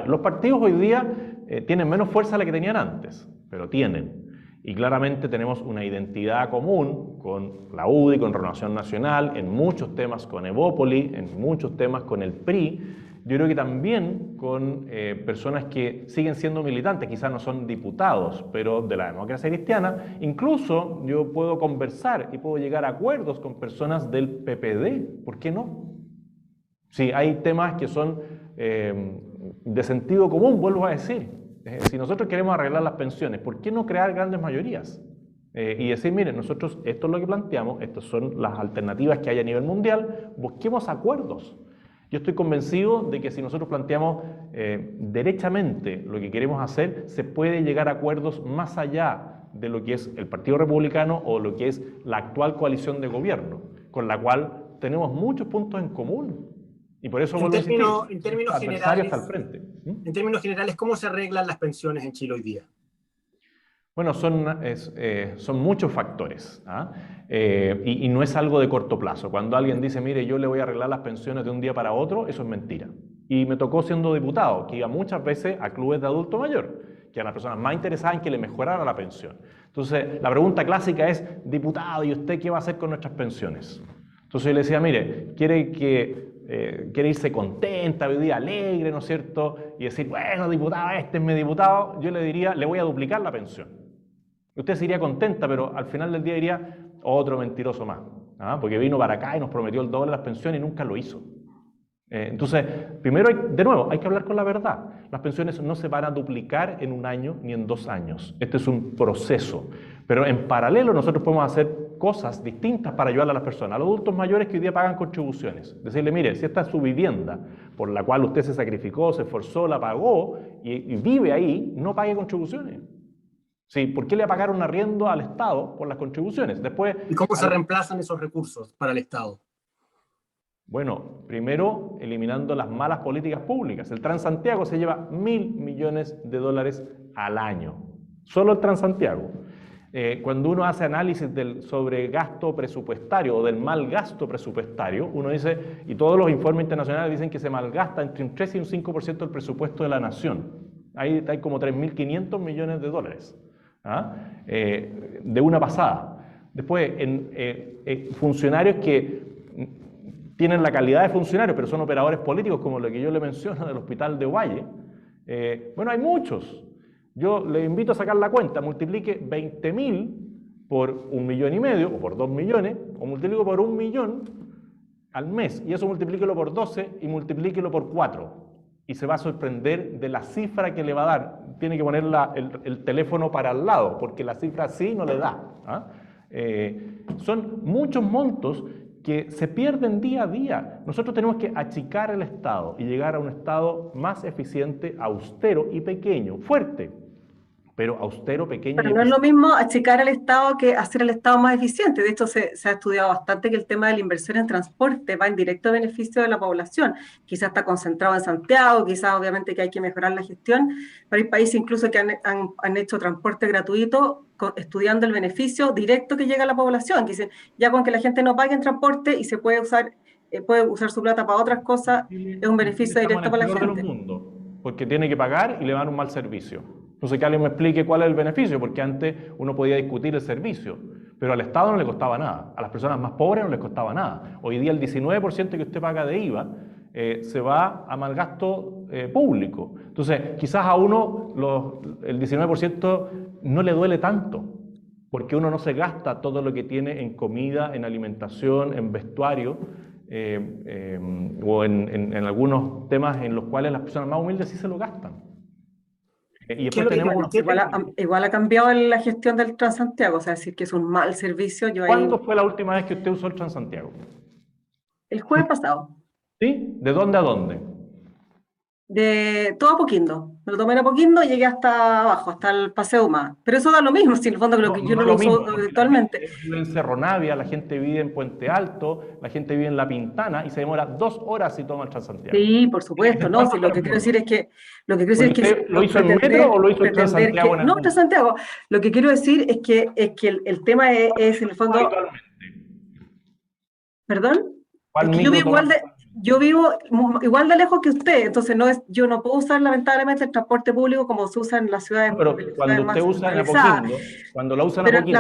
Los partidos hoy día tienen menos fuerza de la que tenían antes, pero tienen. Y claramente tenemos una identidad común con la UDI, con Renovación Nacional, en muchos temas con Evópoli, en muchos temas con el PRI. Yo creo que también con personas que siguen siendo militantes, quizás no son diputados, pero de la democracia cristiana. Incluso yo puedo conversar y puedo llegar a acuerdos con personas del PPD. ¿Por qué no? Sí, hay temas que son de sentido común, vuelvo a decir. Si nosotros queremos arreglar las pensiones, ¿por qué no crear grandes mayorías? Y decir, miren, nosotros esto es lo que planteamos, estas son las alternativas que hay a nivel mundial, busquemos acuerdos. Yo estoy convencido de que si nosotros planteamos derechamente lo que queremos hacer, se puede llegar a acuerdos más allá de lo que es el Partido Republicano o lo que es la actual coalición de gobierno, con la cual tenemos muchos puntos en común. Y por eso en términos generales, ¿cómo se arreglan las pensiones en Chile hoy día? Bueno, son muchos factores, ¿ah? Y no es algo de corto plazo. Cuando alguien dice, mire, yo le voy a arreglar las pensiones de un día para otro, eso es mentira. Y me tocó siendo diputado, que iba muchas veces a clubes de adulto mayor, que eran las personas más interesadas en que le mejorara la pensión. Entonces, la pregunta clásica es, diputado, ¿y usted qué va a hacer con nuestras pensiones? Entonces yo le decía, mire, quiere irse contenta, hoy día alegre, ¿no es cierto? Y decir, bueno, diputado, este es mi diputado, yo le diría, le voy a duplicar la pensión. Usted se iría contenta, pero al final del día diría, otro mentiroso más, ¿ah? Porque vino para acá y nos prometió el doble de las pensiones y nunca lo hizo. Entonces, primero, de nuevo, hay que hablar con la verdad. Las pensiones no se van a duplicar en 1 año ni en 2 años. Este es un proceso. Pero en paralelo nosotros podemos hacer cosas distintas para ayudar a las personas. A los adultos mayores que hoy día pagan contribuciones. Decirle, mire, si esta es su vivienda, por la cual usted se sacrificó, se esforzó, la pagó y vive ahí, no pague contribuciones. Sí, ¿por qué le va a pagar un arriendo al Estado por las contribuciones? Después, ¿Y cómo se reemplazan esos recursos para el Estado? Bueno, primero eliminando las malas políticas públicas. El Transantiago se lleva $1.000 millones al año. Solo el Transantiago. Cuando uno hace análisis del sobregasto presupuestario o del mal gasto presupuestario, uno dice, y todos los informes internacionales dicen que se malgasta entre un 3 y un 5% del presupuesto de la nación. Hay como $3.500 millones. ¿Ah? De una pasada. Después, funcionarios que tienen la calidad de funcionarios, pero son operadores políticos, como lo que yo le menciono del hospital de Ovalle. Bueno, hay muchos. Yo le invito a sacar la cuenta, multiplique 20.000 por 1,5 millones, o por 2 millones, o multiplique por 1 millón al mes, y eso multiplíquelo por 12 y multiplíquelo por 4. Y se va a sorprender de la cifra que le va a dar. Tiene que poner el teléfono para al lado, porque la cifra así no le da. ¿Ah? Son muchos montos que se pierden día a día. Nosotros tenemos que achicar el Estado y llegar a un Estado más eficiente, austero y pequeño, fuerte, pero austero, pequeño. Pero no es lo mismo achicar el Estado que hacer el Estado más eficiente. De hecho, se ha estudiado bastante que el tema de la inversión en transporte va en directo beneficio de la población. Quizás está concentrado en Santiago, quizás obviamente que hay que mejorar la gestión, pero hay países incluso que han hecho transporte gratuito estudiando el beneficio directo que llega a la población, que dicen, ya con que la gente no pague en transporte y se puede usar su plata para otras cosas, es un beneficio directo para la gente. Porque tiene que pagar y le dan un mal servicio. Entonces que alguien me explique cuál es el beneficio, porque antes uno podía discutir el servicio, pero al Estado no le costaba nada, a las personas más pobres no les costaba nada. Hoy día el 19% que usted paga de IVA se va a mal gasto público. Entonces quizás a uno el 19% no le duele tanto, porque uno no se gasta todo lo que tiene en comida, en alimentación, en vestuario, o en algunos temas en los cuales las personas más humildes sí se lo gastan. Y después igual ha cambiado la gestión del Transantiago, o sea, decir que es un mal servicio. ¿Cuándo fue la última vez que usted usó el Transantiago? El jueves pasado. ¿Sí? ¿De dónde a dónde? De todo Apoquindo. Me lo tomé en Apoquindo y llegué hasta abajo, hasta el Paseo Humá. Pero eso da lo mismo, si en el fondo creo que yo no lo uso habitualmente. Vive en Cerro Navia, la gente vive en Puente Alto, la gente vive en La Pintana y se demora 2 horas si toma el Transantiago. Sí, por supuesto, no, si lo que quiero decir es que... ¿Lo hizo en metro o lo hizo en Transantiago? No, Transantiago. Lo que quiero decir es que el tema es en el fondo... ¿Perdón? Yo vivo igual de lejos que usted, entonces yo no puedo usar lamentablemente el transporte público como se usa en las ciudades. Pero cuando usted usa en Apoquindo, cuando la usa en Apoquindo...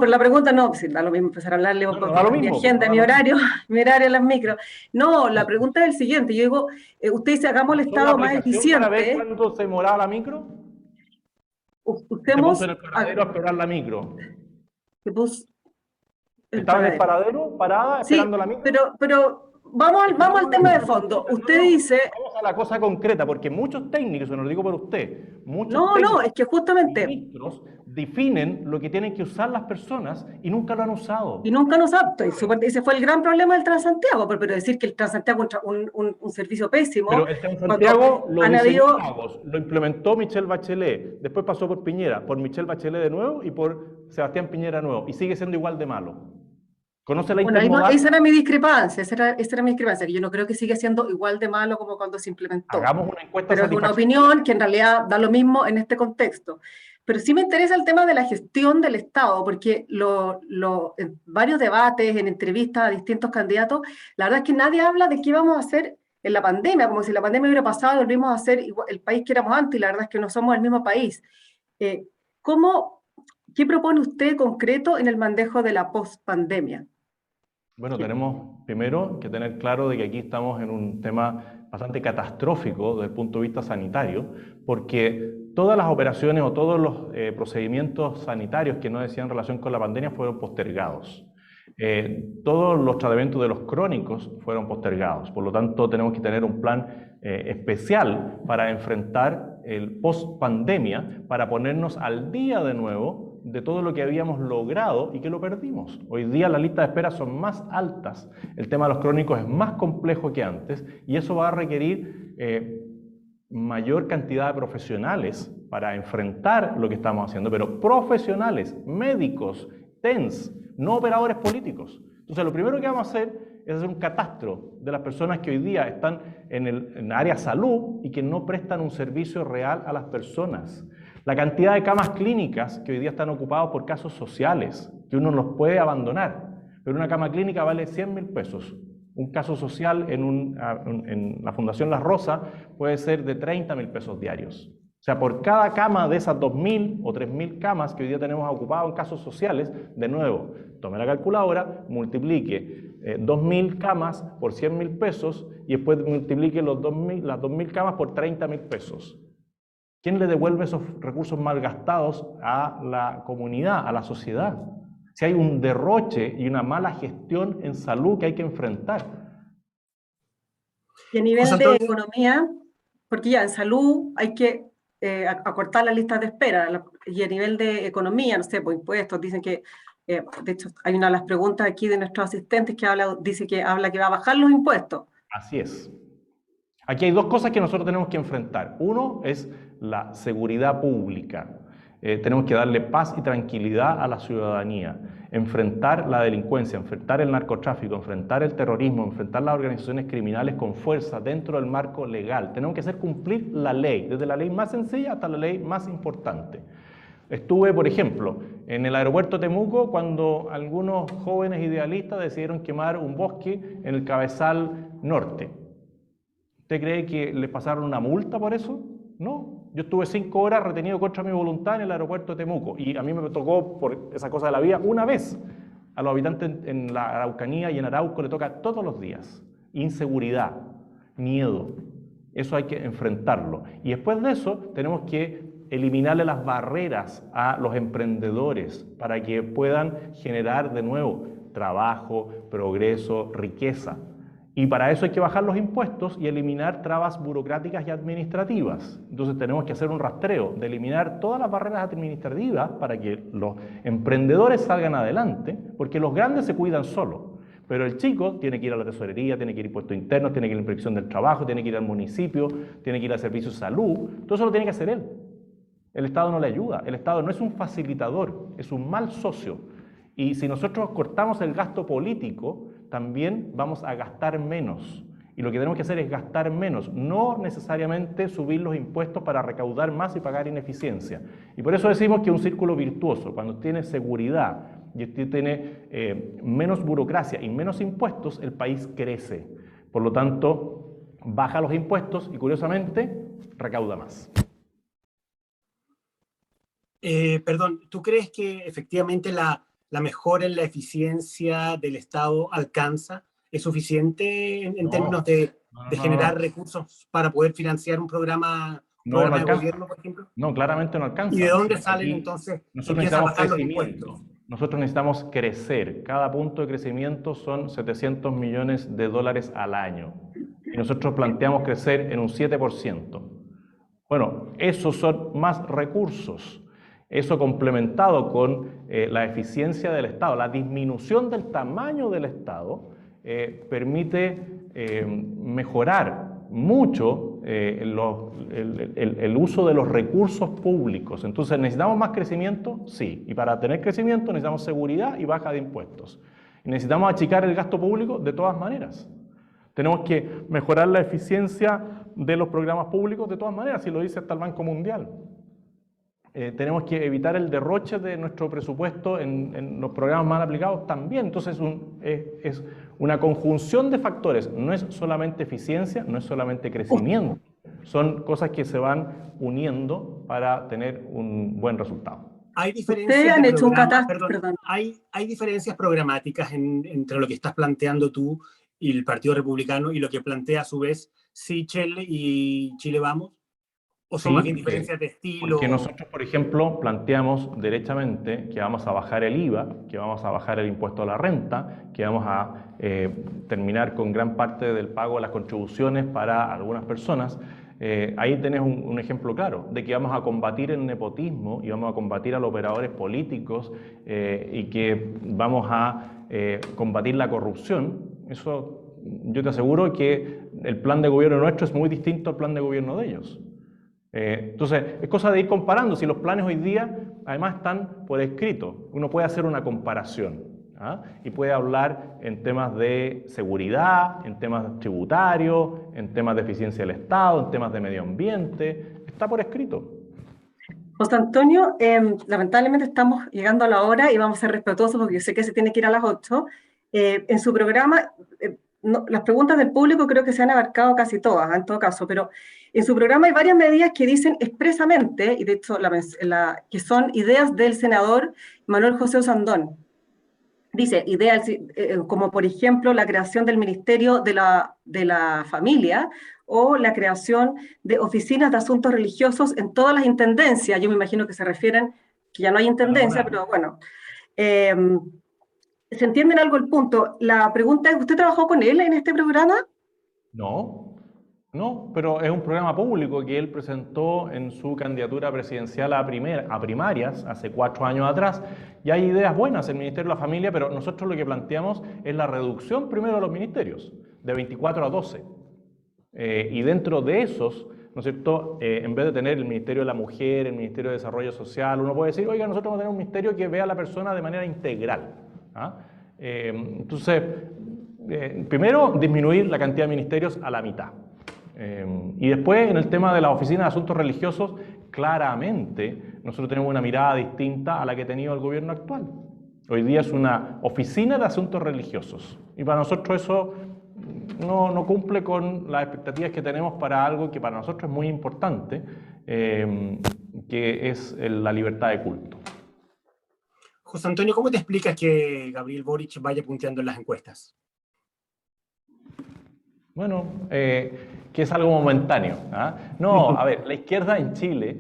la pregunta no, si da lo mismo empezar a hablarle mi agenda, mi horario en las micros. No, la pregunta es el siguiente, yo digo, usted dice, hagamos el Estado más eficiente. ¿Para ver cuándo se demoraba la micro? Usted puso en el paradero a esperar la micro. ¿Estaba en el paradero, parada, esperando la micro? Pero vamos al tema de fondo. Usted dice... Vamos a la cosa concreta, porque muchos técnicos, se lo digo por usted, es que justamente... ministros definen lo que tienen que usar las personas y nunca lo han usado. Ese fue el gran problema del Transantiago, pero decir que el Transantiago es un servicio pésimo... Pero el Transantiago lo implementó Michelle Bachelet, después pasó por Piñera, por Michelle Bachelet de nuevo y por Sebastián Piñera de nuevo, y sigue siendo igual de malo. ¿Conoce la intermodal? Esa era mi discrepancia, que yo no creo que siga siendo igual de malo como cuando se implementó. Hagamos una encuesta. Pero es una opinión que en realidad da lo mismo en este contexto. Pero sí me interesa el tema de la gestión del Estado, porque en varios debates, en entrevistas a distintos candidatos, la verdad es que nadie habla de qué vamos a hacer en la pandemia, como si la pandemia hubiera pasado y volvimos a ser el país que éramos antes, y la verdad es que no somos el mismo país. Eh, ¿cómo, ¿Qué propone usted concreto en el manejo de la post-pandemia? Bueno, tenemos primero que tener claro de que aquí estamos en un tema bastante catastrófico desde el punto de vista sanitario, porque todas las operaciones o todos los procedimientos sanitarios que no decían relación con la pandemia fueron postergados. Todos los tratamientos de los crónicos fueron postergados. Por lo tanto, tenemos que tener un plan especial para enfrentar el post-pandemia, para ponernos al día de nuevo de todo lo que habíamos logrado y que lo perdimos. Hoy día las listas de espera son más altas, el tema de los crónicos es más complejo que antes y eso va a requerir mayor cantidad de profesionales para enfrentar lo que estamos haciendo, pero profesionales, médicos, TENS, no operadores políticos. Entonces lo primero que vamos a hacer es hacer un catastro de las personas que hoy día están en el área salud y que no prestan un servicio real a las personas. La cantidad de camas clínicas que hoy día están ocupadas por casos sociales, que uno los puede abandonar, pero una cama clínica vale 100.000 pesos. Un caso social en la Fundación La Rosa puede ser de 30.000 pesos diarios. O sea, por cada cama de esas 2.000 o 3.000 camas que hoy día tenemos ocupadas en casos sociales, de nuevo, tome la calculadora, multiplique 2.000 camas por 100.000 pesos y después multiplique las 2.000 camas por 30.000 pesos. ¿Quién le devuelve esos recursos malgastados a la comunidad, a la sociedad? Si hay un derroche y una mala gestión en salud que hay que enfrentar. Y a nivel de economía, porque ya en salud hay que acortar las listas de espera, y a nivel de economía, no sé, por impuestos, dicen que, de hecho, hay una de las preguntas aquí de nuestros asistentes que dice que va a bajar los impuestos. Así es. Aquí hay dos cosas que nosotros tenemos que enfrentar. Uno es la seguridad pública. Tenemos que darle paz y tranquilidad a la ciudadanía, enfrentar la delincuencia, enfrentar el narcotráfico, enfrentar el terrorismo, enfrentar las organizaciones criminales con fuerza dentro del marco legal. Tenemos que hacer cumplir la ley, desde la ley más sencilla hasta la ley más importante. Estuve, por ejemplo, en el aeropuerto Temuco cuando algunos jóvenes idealistas decidieron quemar un bosque en el Cabezal Norte. ¿Usted cree que les pasaron una multa por eso? No. Yo estuve 5 horas retenido contra mi voluntad en el aeropuerto de Temuco y a mí me tocó, por esa cosa de la vía, una vez. A los habitantes en la Araucanía y en Arauco le toca todos los días. Inseguridad, miedo. Eso hay que enfrentarlo. Y después de eso tenemos que eliminarle las barreras a los emprendedores para que puedan generar de nuevo trabajo, progreso, riqueza. Y para eso hay que bajar los impuestos y eliminar trabas burocráticas y administrativas. Entonces tenemos que hacer un rastreo de eliminar todas las barreras administrativas para que los emprendedores salgan adelante, porque los grandes se cuidan solos. Pero el chico tiene que ir a la tesorería, tiene que ir a impuestos internos, tiene que ir a la inspección del trabajo, tiene que ir al municipio, tiene que ir al servicio de salud. Todo eso lo tiene que hacer él. El Estado no le ayuda. El Estado no es un facilitador, es un mal socio. Y si nosotros cortamos el gasto político, también vamos a gastar menos. Y lo que tenemos que hacer es gastar menos, no necesariamente subir los impuestos para recaudar más y pagar ineficiencia. Y por eso decimos que es un círculo virtuoso. Cuando tiene seguridad y usted tiene menos burocracia y menos impuestos, el país crece. Por lo tanto, baja los impuestos y, curiosamente, recauda más. Perdón, ¿tú crees que efectivamente la mejora en la eficiencia del Estado alcanza? ¿Es suficiente en términos de generar recursos para poder financiar un programa de gobierno, por ejemplo? No, claramente no alcanza. ¿Y de dónde salen entonces? Nosotros necesitamos crecimiento. Nosotros necesitamos crecer. Cada punto de crecimiento son $700 millones al año. Y nosotros planteamos crecer en un 7%. Bueno, esos son más recursos. Eso complementado con la eficiencia del Estado, la disminución del tamaño del Estado, permite mejorar mucho el uso de los recursos públicos. Entonces, ¿necesitamos más crecimiento? Sí. Y para tener crecimiento necesitamos seguridad y baja de impuestos. Y necesitamos achicar el gasto público de todas maneras. Tenemos que mejorar la eficiencia de los programas públicos de todas maneras, y lo dice hasta el Banco Mundial. tenemos que evitar el derroche de nuestro presupuesto en los programas mal aplicados también. Entonces es una conjunción de factores, no es solamente eficiencia, no es solamente crecimiento, son cosas que se van uniendo para tener un buen resultado. Hay Ustedes diferencias han de hecho un programa, catastro, perdón. hay diferencias programáticas entre lo que estás planteando tú y el Partido Republicano y lo que plantea a su vez Sichel y Chile Vamos, o son más bien diferencias de estilo. Porque nosotros, por ejemplo, planteamos derechamente que vamos a bajar el IVA, que vamos a bajar el impuesto a la renta, que vamos a terminar con gran parte del pago de las contribuciones para algunas personas. Ahí tenés un ejemplo claro de que vamos a combatir el nepotismo y vamos a combatir a los operadores políticos y que vamos a combatir la corrupción. Eso yo te aseguro que el plan de gobierno nuestro es muy distinto al plan de gobierno de ellos. Entonces, es cosa de ir comparando. Si los planes hoy día, además, están por escrito, uno puede hacer una comparación, ¿ah? Y puede hablar en temas de seguridad, en temas tributarios, en temas de eficiencia del Estado, en temas de medio ambiente. Está por escrito. José Antonio, lamentablemente estamos llegando a la hora y vamos a ser respetuosos porque yo sé que se tiene que ir a las 8. En su programa, las preguntas del público creo que se han abarcado casi todas, en todo caso, pero en su programa hay varias medidas que dicen expresamente, y de hecho que son ideas del senador Manuel José Osandón. Dice, ideas como por ejemplo la creación del Ministerio de la Familia o la creación de oficinas de asuntos religiosos en todas las intendencias. Yo me imagino que se refieren, que ya no hay intendencia, pero bueno. ¿Se entiende en algo el punto? La pregunta es, ¿usted trabajó con él en este programa? No, pero es un programa público que él presentó en su candidatura presidencial a primarias hace 4 años atrás. Y hay ideas buenas en el Ministerio de la Familia, pero nosotros lo que planteamos es la reducción primero de los ministerios, de 24 a 12. Y dentro de esos, ¿no es cierto?, en vez de tener el Ministerio de la Mujer, el Ministerio de Desarrollo Social, uno puede decir, oiga, nosotros vamos a tener un ministerio que vea a la persona de manera integral. ¿Ah? Entonces, primero, disminuir la cantidad de ministerios a la mitad. Y después, en el tema de la Oficina de Asuntos Religiosos, claramente nosotros tenemos una mirada distinta a la que ha tenido el gobierno actual. Hoy día es una oficina de asuntos religiosos. Y para nosotros eso no cumple con las expectativas que tenemos para algo que para nosotros es muy importante, que es la libertad de culto. José Antonio, ¿cómo te explicas que Gabriel Boric vaya punteando en las encuestas? Bueno, que es algo momentáneo. ¿Ah? No, a ver, la izquierda en Chile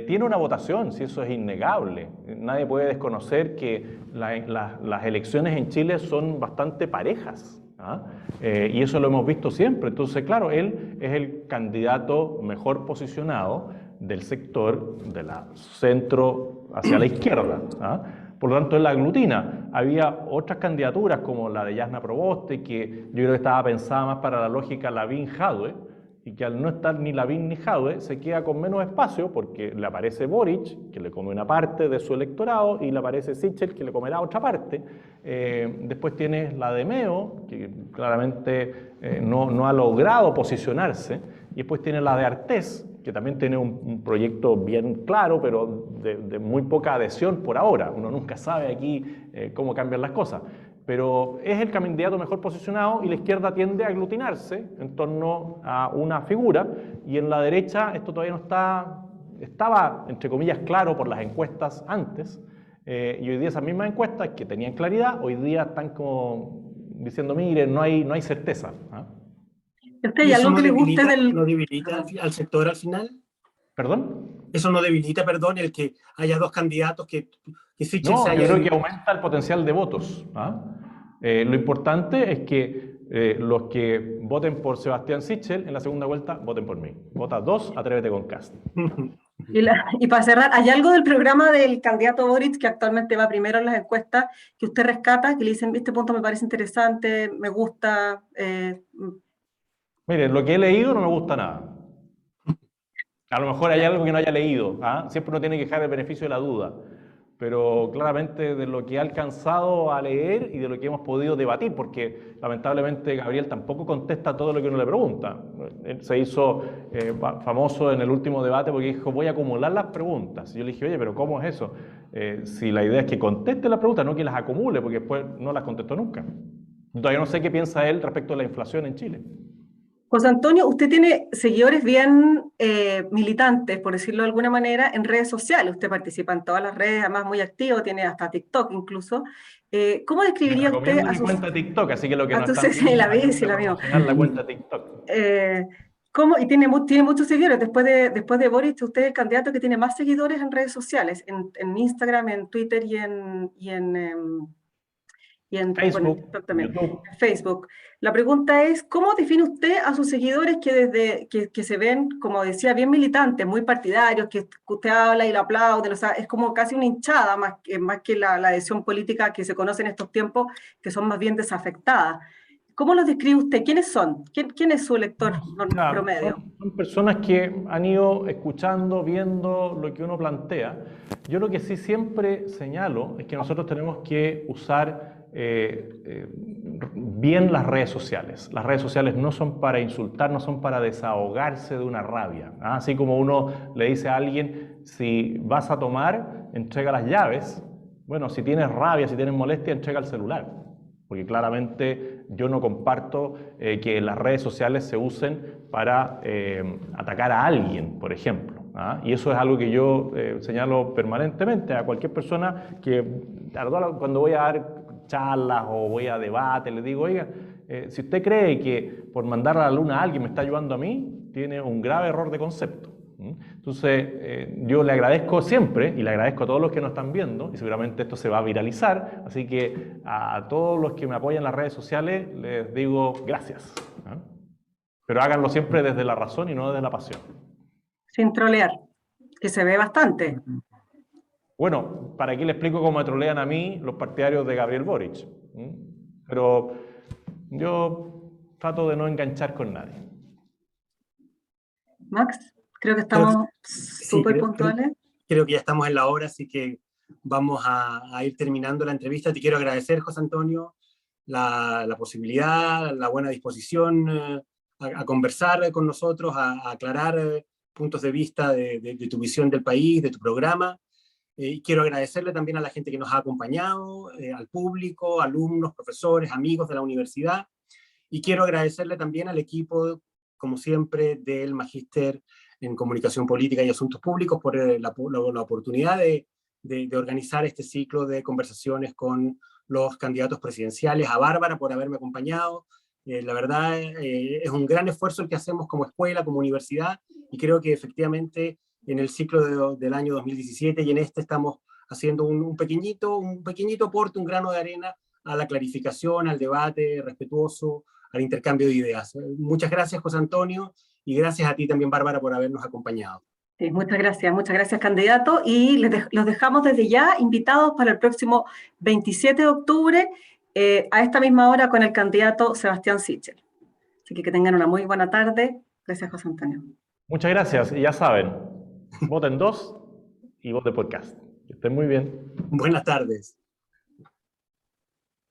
tiene una votación, si eso es innegable. Nadie puede desconocer que las elecciones en Chile son bastante parejas. ¿Ah? Y eso lo hemos visto siempre. Entonces, claro, él es el candidato mejor posicionado del sector de la centro hacia la izquierda. ¿Ah? Por lo tanto, él la aglutina. Había otras candidaturas como la de Jasna Proboste, que yo creo que estaba pensada más para la lógica Lavín-Jadwe, y que al no estar ni Lavín ni Jadwe se queda con menos espacio porque le aparece Boric, que le come una parte de su electorado, y le aparece Sichel, que le comerá otra parte. Después tienes la de Meo, que claramente no ha logrado posicionarse, y después tiene la de Artés, que también tiene un proyecto bien claro, pero de muy poca adhesión por ahora. Uno nunca sabe aquí cómo cambian las cosas. Pero es el candidato mejor posicionado y la izquierda tiende a aglutinarse en torno a una figura, y en la derecha esto todavía no estaba, entre comillas, claro por las encuestas antes, y hoy día esas mismas encuestas que tenían claridad, hoy día están como diciendo, miren, no hay certeza. ¿Ah? ¿Y algo que le guste ¿No debilita al sector al final? ¿Perdón? ¿Eso no debilita, perdón, el que haya dos candidatos que Sichel no, se haya... yo creo que aumenta el potencial de votos. ¿Ah? Lo importante es que los que voten por Sebastián Sichel en la segunda vuelta, voten por mí. Vota 2, atrévete con Kast. Y para cerrar, ¿hay algo del programa del candidato Boric, que actualmente va primero en las encuestas, que usted rescata, que le dicen, este punto me parece interesante, me gusta? Mire, lo que he leído no me gusta nada. A lo mejor hay algo que no haya leído. ¿Ah? Siempre uno tiene que dejar el beneficio de la duda. pero claramente de lo que he alcanzado a leer y de lo que hemos podido debatir, porque lamentablemente Gabriel tampoco contesta todo lo que uno le pregunta. Él se hizo famoso en el último debate porque dijo, voy a acumular las preguntas. Y yo le dije, oye, pero ¿cómo es eso? Si la idea es que conteste las preguntas, no que las acumule, porque después no las contestó nunca. Todavía no sé qué piensa él respecto a la inflación en Chile. José Antonio, usted tiene seguidores bien militantes, por decirlo de alguna manera, en redes sociales. Usted participa en todas las redes, además muy activo, tiene hasta TikTok incluso. ¿Cómo Les describiría usted recomiendo mi cuenta TikTok, así que lo que a nos sus están sí, viendo, la vi, sí, ayúdenme a la veo. promocionar la cuenta TikTok. Y tiene muchos seguidores. Después de Boric, usted es el candidato que tiene más seguidores en redes sociales, en Instagram, en Twitter bueno, en Facebook, TikTok también, YouTube. en Facebook. La pregunta es, ¿cómo define usted a sus seguidores que se ven, como decía, bien militantes, muy partidarios, que usted habla y lo aplauden? O sea, es como casi una hinchada más que la adhesión política que se conoce en estos tiempos, que son más bien desafectadas. ¿Cómo los describe usted? ¿Quiénes son? ¿Quién es su lector promedio? Son personas que han ido escuchando, viendo lo que uno plantea. Yo lo que sí siempre señalo es que nosotros tenemos que usar bien las redes sociales. Las redes sociales no son para insultar, no son para desahogarse de una rabia. Así como uno le dice a alguien, si vas a tomar, entrega las llaves. Bueno, si tienes rabia, si tienes molestia, entrega el celular. Porque claramente yo no comparto que las redes sociales se usen para atacar a alguien, por ejemplo. Y eso es algo que yo señalo permanentemente a cualquier persona que cuando voy a dar charlas o voy a debate, le digo, oiga, si usted cree que por mandar a la luna a alguien me está ayudando a mí, tiene un grave error de concepto. Entonces, yo le agradezco siempre y le agradezco a todos los que nos están viendo, y seguramente esto se va a viralizar, así que a todos los que me apoyan en las redes sociales les digo gracias. Pero háganlo siempre desde la razón y no desde la pasión. Sin trolear, que se ve bastante. Bueno, ¿para qué le explico cómo me trolean a mí los partidarios de Gabriel Boric? Pero yo trato de no enganchar con nadie. Max, creo que estamos súper puntuales. Creo que ya estamos en la hora, así que vamos a ir terminando la entrevista. Te quiero agradecer, José Antonio, la posibilidad, la buena disposición a conversar con nosotros, a aclarar puntos de vista de tu visión del país, de tu programa. Quiero agradecerle también a la gente que nos ha acompañado, al público, alumnos, profesores, amigos de la universidad. Y quiero agradecerle también al equipo, como siempre, del Magíster en Comunicación Política y Asuntos Públicos por la oportunidad de organizar este ciclo de conversaciones con los candidatos presidenciales, a Bárbara por haberme acompañado. La verdad es un gran esfuerzo el que hacemos como escuela, como universidad, y creo que efectivamente en el ciclo del año 2017 y en este estamos haciendo un pequeñito aporte, un grano de arena a la clarificación, al debate respetuoso, al intercambio de ideas. Muchas gracias, José Antonio, y gracias a ti también, Bárbara, por habernos acompañado. Sí, muchas gracias, candidato, y los dejamos desde ya invitados para el próximo 27 de octubre a esta misma hora con el candidato Sebastián Sichel. Así que tengan una muy buena tarde. Gracias, José Antonio. Muchas gracias, y ya saben, voten 2 y voten podcast. Que estén muy bien. Buenas tardes.